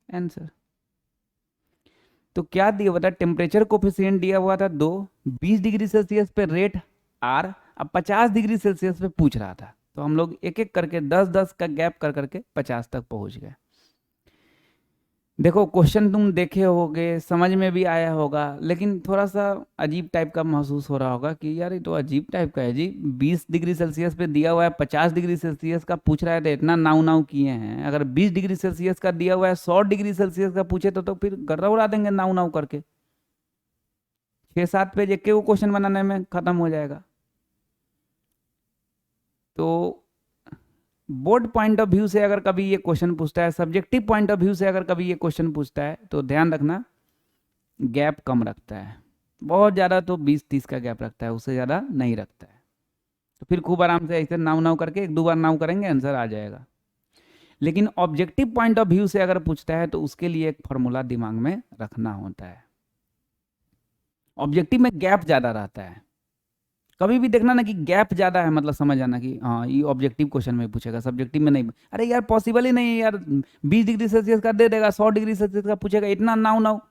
आंसर। तो क्या दिया हुआ था, टेम्परेचर कोफिशिएंट दिया हुआ था 2, 20 डिग्री सेल्सियस पे रेट आर, अब 50 डिग्री सेल्सियस पे पूछ रहा था। तो हम लोग एक एक करके 10-10 का गैप कर करके 50 तक पहुंच गए। देखो क्वेश्चन तुम देखे होगे, समझ में भी आया होगा, लेकिन थोड़ा सा अजीब टाइप का महसूस हो रहा होगा कि यार ये तो अजीब टाइप का है जी। 20 डिग्री सेल्सियस पे दिया हुआ है, 50 डिग्री सेल्सियस का पूछ रहा है, तो इतना नाव नाव किए हैं। अगर 20 डिग्री सेल्सियस का दिया हुआ है, 100 डिग्री सेल्सियस का पूछे तो फिर गर्रा उड़ा देंगे नाव नाव करके। 6-7 पेज एक को क्वेश्चन बनाने में खत्म हो जाएगा। तो बोर्ड पॉइंट ऑफ व्यू से अगर कभी ये क्वेश्चन पूछता है, सब्जेक्टिव पॉइंट ऑफ व्यू से अगर कभी ये क्वेश्चन पूछता है, तो ध्यान रखना गैप कम रखता है। बहुत ज़्यादा तो 20-30 का गैप रखता है, उससे ज़्यादा नहीं रखता है। तो फिर खूब आराम से ऐसे नाव नाव करके 1-2 बार नाव करेंगे, आंसर आ जाएगा। लेकिन ऑब्जेक्टिव पॉइंट ऑफ व्यू से अगर पूछता है तो उसके लिए एक फॉर्मूला दिमाग में रखना होता है। ऑब्जेक्टिव में गैप ज़्यादा रहता है। कभी भी देखना ना कि गैप ज़्यादा है, मतलब समझ आना कि हाँ ये ऑब्जेक्टिव क्वेश्चन में पूछेगा, सब्जेक्टिव में नहीं। अरे यार पॉसिबल ही नहीं है यार, 20 डिग्री सेल्सियस का दे देगा, 100 डिग्री सेल्सियस का पूछेगा, इतना नाव नाव।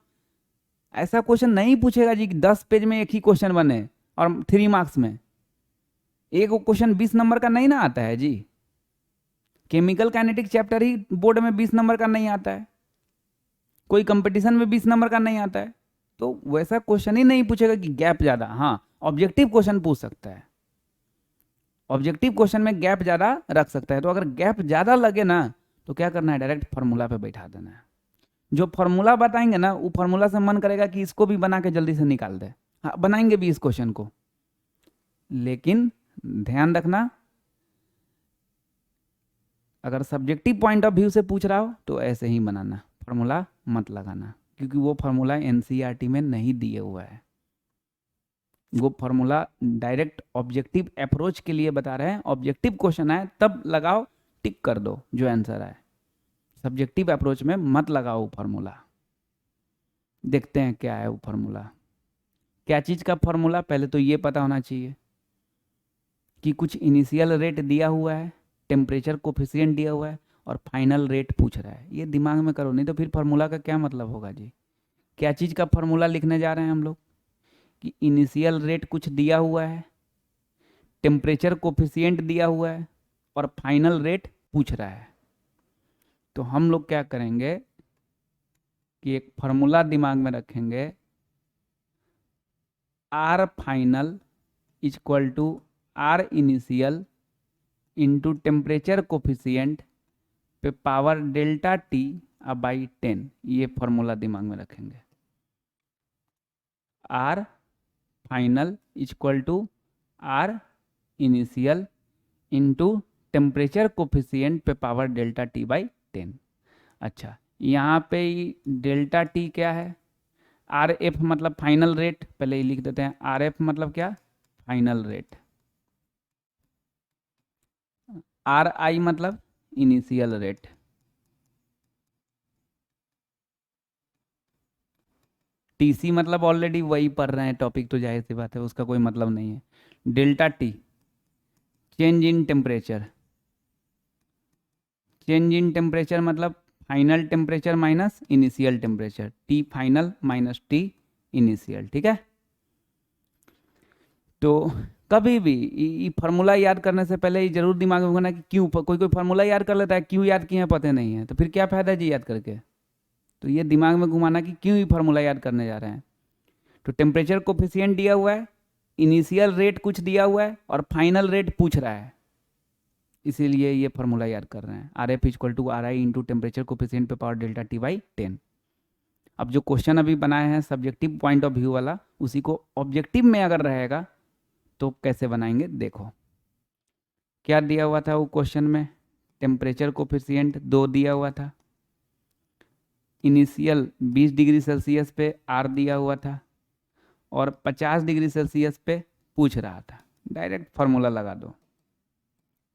ऐसा क्वेश्चन नहीं पूछेगा जी कि 10 पेज में एक ही क्वेश्चन बने और 3 मार्क्स में। एक क्वेश्चन 20 नंबर का नहीं ना आता है जी। केमिकल काइनेटिक चैप्टर ही बोर्ड में 20 नंबर का नहीं आता है, कोई कंपटीशन में 20 नंबर का नहीं आता है। तो वैसा क्वेश्चन ही नहीं पूछेगा कि गैप ज़्यादा। हाँ ऑब्जेक्टिव क्वेश्चन पूछ सकता है, ऑब्जेक्टिव क्वेश्चन में गैप ज़्यादा रख सकता है। तो अगर गैप ज़्यादा लगे ना तो क्या करना है, डायरेक्ट फार्मूला पे बैठा देना है। जो फार्मूला बताएंगे ना, वो फार्मूला से मन करेगा कि इसको भी बना के जल्दी से निकाल दे। हाँ बनाएंगे भी इस क्वेश्चन को, लेकिन ध्यान रखना अगर सब्जेक्टिव पॉइंट ऑफ व्यू से पूछ रहा हो तो ऐसे ही बनाना, फार्मूला मत लगाना, क्योंकि वो फार्मूला एनसीईआरटी में नहीं दिए हुआ है। वो फार्मूला डायरेक्ट ऑब्जेक्टिव अप्रोच के लिए बता रहे हैं। ऑब्जेक्टिव क्वेश्चन आए तब लगाओ, टिक कर दो जो आंसर आए। सब्जेक्टिव अप्रोच में मत लगाओ फार्मूला। देखते हैं क्या है वो फार्मूला। क्या चीज़ का फार्मूला, पहले तो ये पता होना चाहिए कि कुछ इनिशियल रेट दिया हुआ है, टेम्परेचर कोफिशिएंट दिया हुआ है और फाइनल रेट पूछ रहा है। ये दिमाग में करो, नहीं तो फिर फार्मूला का क्या मतलब होगा जी। क्या चीज़ का फार्मूला लिखने जा रहे हैं हम लोग कि इनिशियल रेट कुछ दिया हुआ है, टेम्परेचर कोफिशिएंट दिया हुआ है और फाइनल रेट पूछ रहा है। तो हम लोग क्या करेंगे कि एक फार्मूला दिमाग में रखेंगे, R final equal to R initial into temperature coefficient पे पावर डेल्टा टी बाई 10। ये फार्मूला दिमाग में रखेंगे, R final equal to R initial into temperature coefficient पे पावर डेल्टा टी बाई 10। अच्छा यहाँ पे डेल्टा टी क्या है, आर एफ मतलब फाइनल रेट, पहले ही लिख देते हैं। आर एफ मतलब क्या, फाइनल रेट। आर आई मतलब इनिशियल रेट। टीसी मतलब ऑलरेडी वही पढ़ रहे हैं टॉपिक, तो जाहिर सी बात है उसका कोई मतलब नहीं है। Delta T change in temperature, change in temperature मतलब final temperature minus initial temperature, T final minus T initial. ठीक है। तो कभी भी ये फार्मूला याद करने से पहले ये जरूर दिमाग में होना कि क्यों, कोई कोई फार्मूला याद कर लेता है, क्यों याद किए हैं पता नहीं है, तो फिर क्या फायदा जी याद करके। तो ये दिमाग में घुमाना कि क्यों ये फार्मूला याद करने जा रहे हैं। तो टेम्परेचर कोफिशिएंट दिया हुआ है, इनिशियल रेट कुछ दिया हुआ है और फाइनल रेट पूछ रहा है, इसीलिए ये फार्मूला याद कर रहे हैं। R F equal to R I into temperature coefficient पे पावर डेल्टा टी बाई 10। अब जो क्वेश्चन अभी बनाए हैं सब्जेक्टिव पॉइंट ऑफ व्यू वाला, उसी को ऑब्जेक्टिव में अगर रहेगा तो कैसे बनाएंगे देखो। क्या दिया हुआ था वो क्वेश्चन में, टेम्परेचर कोफिशिएंट 2 दिया हुआ था, इनिशियल 20 डिग्री सेल्सियस पे आर दिया हुआ था और 50 डिग्री सेल्सियस पे पूछ रहा था। डायरेक्ट फार्मूला लगा दो।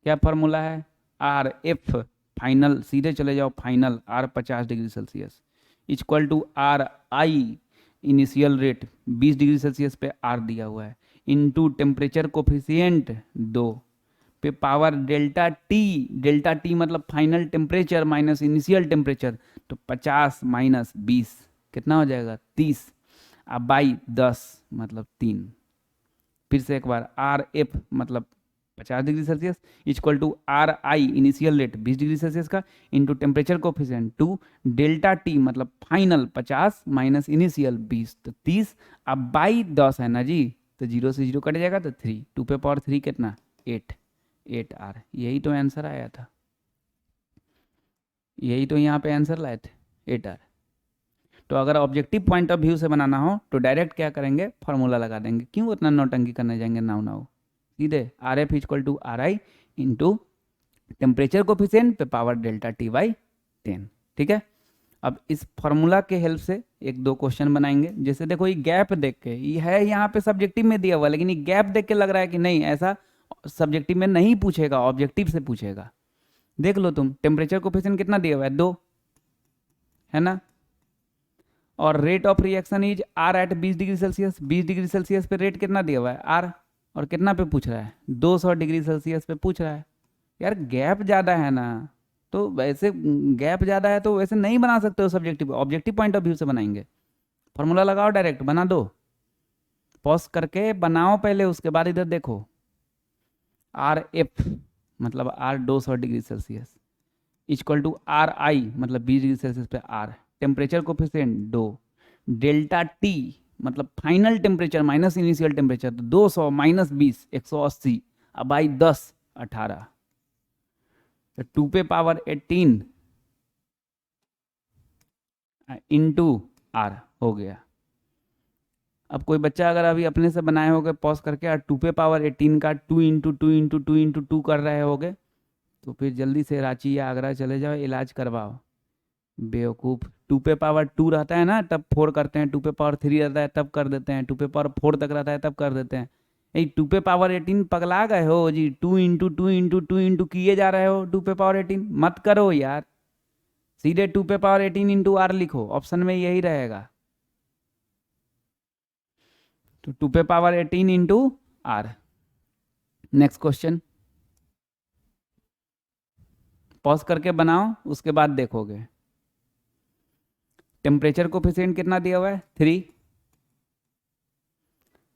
क्या फार्मूला है, आर एफ फाइनल, सीधे चले जाओ final, R 50 degree Celsius equal to R I initial rate 20 degree Celsius पे आर दिया हुआ है, इनटू टेम्परेचर कोफिशिएंट 2 पे पावर डेल्टा टी मतलब final temperature minus initial temperature, तो 50 माइनस 20 कितना हो जाएगा 30, अब बाई 10 मतलब 3। फिर से एक बार, आर एफ मतलब 50 degree Celsius equal to R I initial rate 20 degree Celsius का into temperature coefficient 2 delta T मतलब फाइनल 50 माइनस इनिशियल 20 तो 30 अब बाई 10 है ना जी, तो 0 से 0 कट जाएगा तो 3 2 पे पावर 3 कितना 8 आर, यही तो आंसर आया था, यही तो यहाँ पे आंसर लाए थे 8 आर। तो अगर ऑब्जेक्टिव पॉइंट ऑफ व्यू से बनाना हो तो डायरेक्ट क्या करेंगे, फार्मूला लगा देंगे, क्यों उतना नौटंकी करने जाएंगे नाउ नाउ, सीधे R F equal to R I into temperature coefficient पे पावर डेल्टा टी बाई 10। ठीक है, अब इस फार्मूला के हेल्प से एक दो क्वेश्चन बनाएंगे। जैसे देखो ये गैप देख के, ये है यहाँ पे सब्जेक्टिव में दिया हुआ, लेकिन ये गैप देख के लग रहा है कि नहीं ऐसा सब्जेक्टिव में नहीं पूछेगा, ऑब्जेक्टिव से पूछेगा। देख लो तुम, टेम्परेचर कोफिशिएंट कितना दिया हुआ है 2, है ना, और rate of reaction is R at 20 degree Celsius, 20 degree Celsius पे रेट कितना दिया हुआ है आर, और कितना पे पूछ रहा है 200 डिग्री सेल्सियस पे पूछ रहा है। यार गैप ज़्यादा है ना, तो वैसे गैप ज़्यादा है तो वैसे नहीं बना सकते हो subjective, objective point of view से बनाएंगे। फॉर्मूला लगाओ, डायरेक्ट बना दो, पॉज करके बनाओ पहले, उसके बाद इधर देखो। आर एफ मतलब R 200 degree Celsius equal to R I मतलब 20 डिग्री सेल्सियस पे R, temperature coefficient 2, delta T मतलब final temperature minus initial temperature, तो 200 माइनस 20 180, अब बाई 10 18, तो 2 पे पावर 18 इंटू आर हो गया। अब कोई बच्चा अगर अभी अपने से बनाए होगे पॉज करके और 2 पे पावर 18 का 2 इंटू 2 इंटू 2 इंटू 2 कर रहे होगे, तो फिर जल्दी से रांची या आगरा चले जाओ, इलाज करवाओ। बेवकूफ़, 2 पे पावर 2 रहता है ना तब 4 करते हैं, 2 पे पावर 3 रहता है तब कर देते हैं, 2 पे पावर 4 तक रहता है तब कर देते हैं। यही 2 पे पावर 18 पगला गए हो जी, 2 इंटू 2 इंटू 2 इंटू किए जा रहे हो 2 पे पावर 18, मत करो यार, सीधे 2 पे पावर 18 इंटू आर लिखो, ऑप्शन में यही रहेगा। तो 2 पे power 18 into R. Next question, pause करके बनाओ उसके बाद देखोगे। टेम्परेचर कोफिशिएंट कितना दिया हुआ है 3,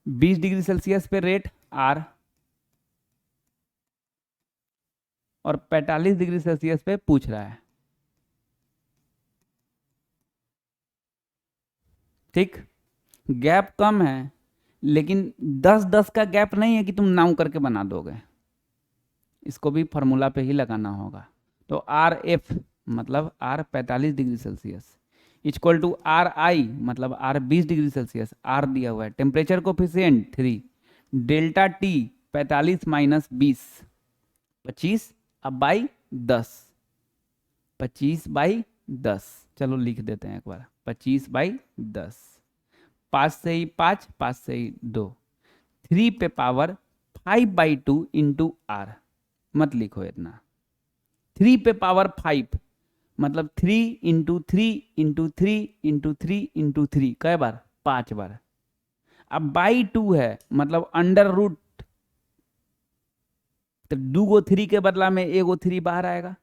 20 डिग्री सेल्सियस पे रेट आर और 45 डिग्री सेल्सियस पे पूछ रहा है। ठीक, गैप कम है लेकिन 10-10 का गैप नहीं है कि तुम नाउ करके बना दोगे, इसको भी फार्मूला पे ही लगाना होगा। तो आर एफ मतलब R 45 degree Celsius equal to R I मतलब आर 20 डिग्री सेल्सियस, आर दिया हुआ है, temperature coefficient 3, delta T 45 minus 20 25, अब बाई 10, 25 बाई 10, चलो लिख देते हैं एक बार, 25 बाई 10, 5 से ही 5, 5 से ही 2, 3 पे पावर 5/2 इंटू आर, मत लिखो इतना, 3 पे पावर 5 मतलब 3 इंटू 3 इंटू 3 इंटू 3 इंटू 3 कै बार 5 बार। अब बाई 2 है मतलब अंडर रूट, तो 2 गो 3 के बदला में एगो 3 बाहर आएगा,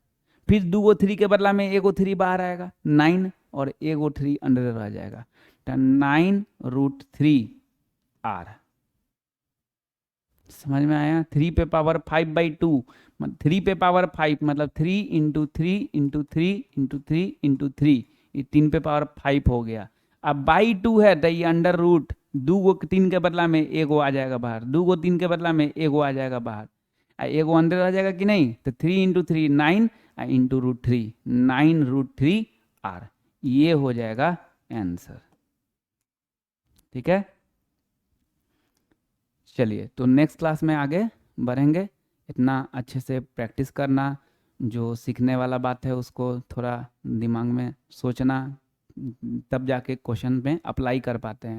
फिर 2 गो 3 के बदला में एगो 3 बाहर आएगा 9, और एगो 3 अंडर रह जाएगा, तो 9√3 आर। समझ में आया, 3 पे पावर 5/2 3 पे पावर 5 मतलब 3 इंटू 3 इंटू 3 इंटू 3 इंटू 3, ये 3 पे पावर 5 हो गया। अब बाई 2 है तो ये अंडर रूट, 2 गो 3 के बदला में एगो आ जाएगा बाहर, 2 गो 3 के बदला में एगो आ जाएगा बाहर, एगो अंदर रह जाएगा कि नहीं, तो 3 इंटू 3 9 इंटू √3 9√3 आर, ये हो जाएगा आंसर। ठीक है, चलिए तो नेक्स्ट क्लास में आगे बढ़ेंगे, इतना अच्छे से प्रैक्टिस करना, जो सीखने वाला बात है उसको थोड़ा दिमाग में सोचना, तब जाके क्वेश्चन में अप्लाई कर पाते हैं।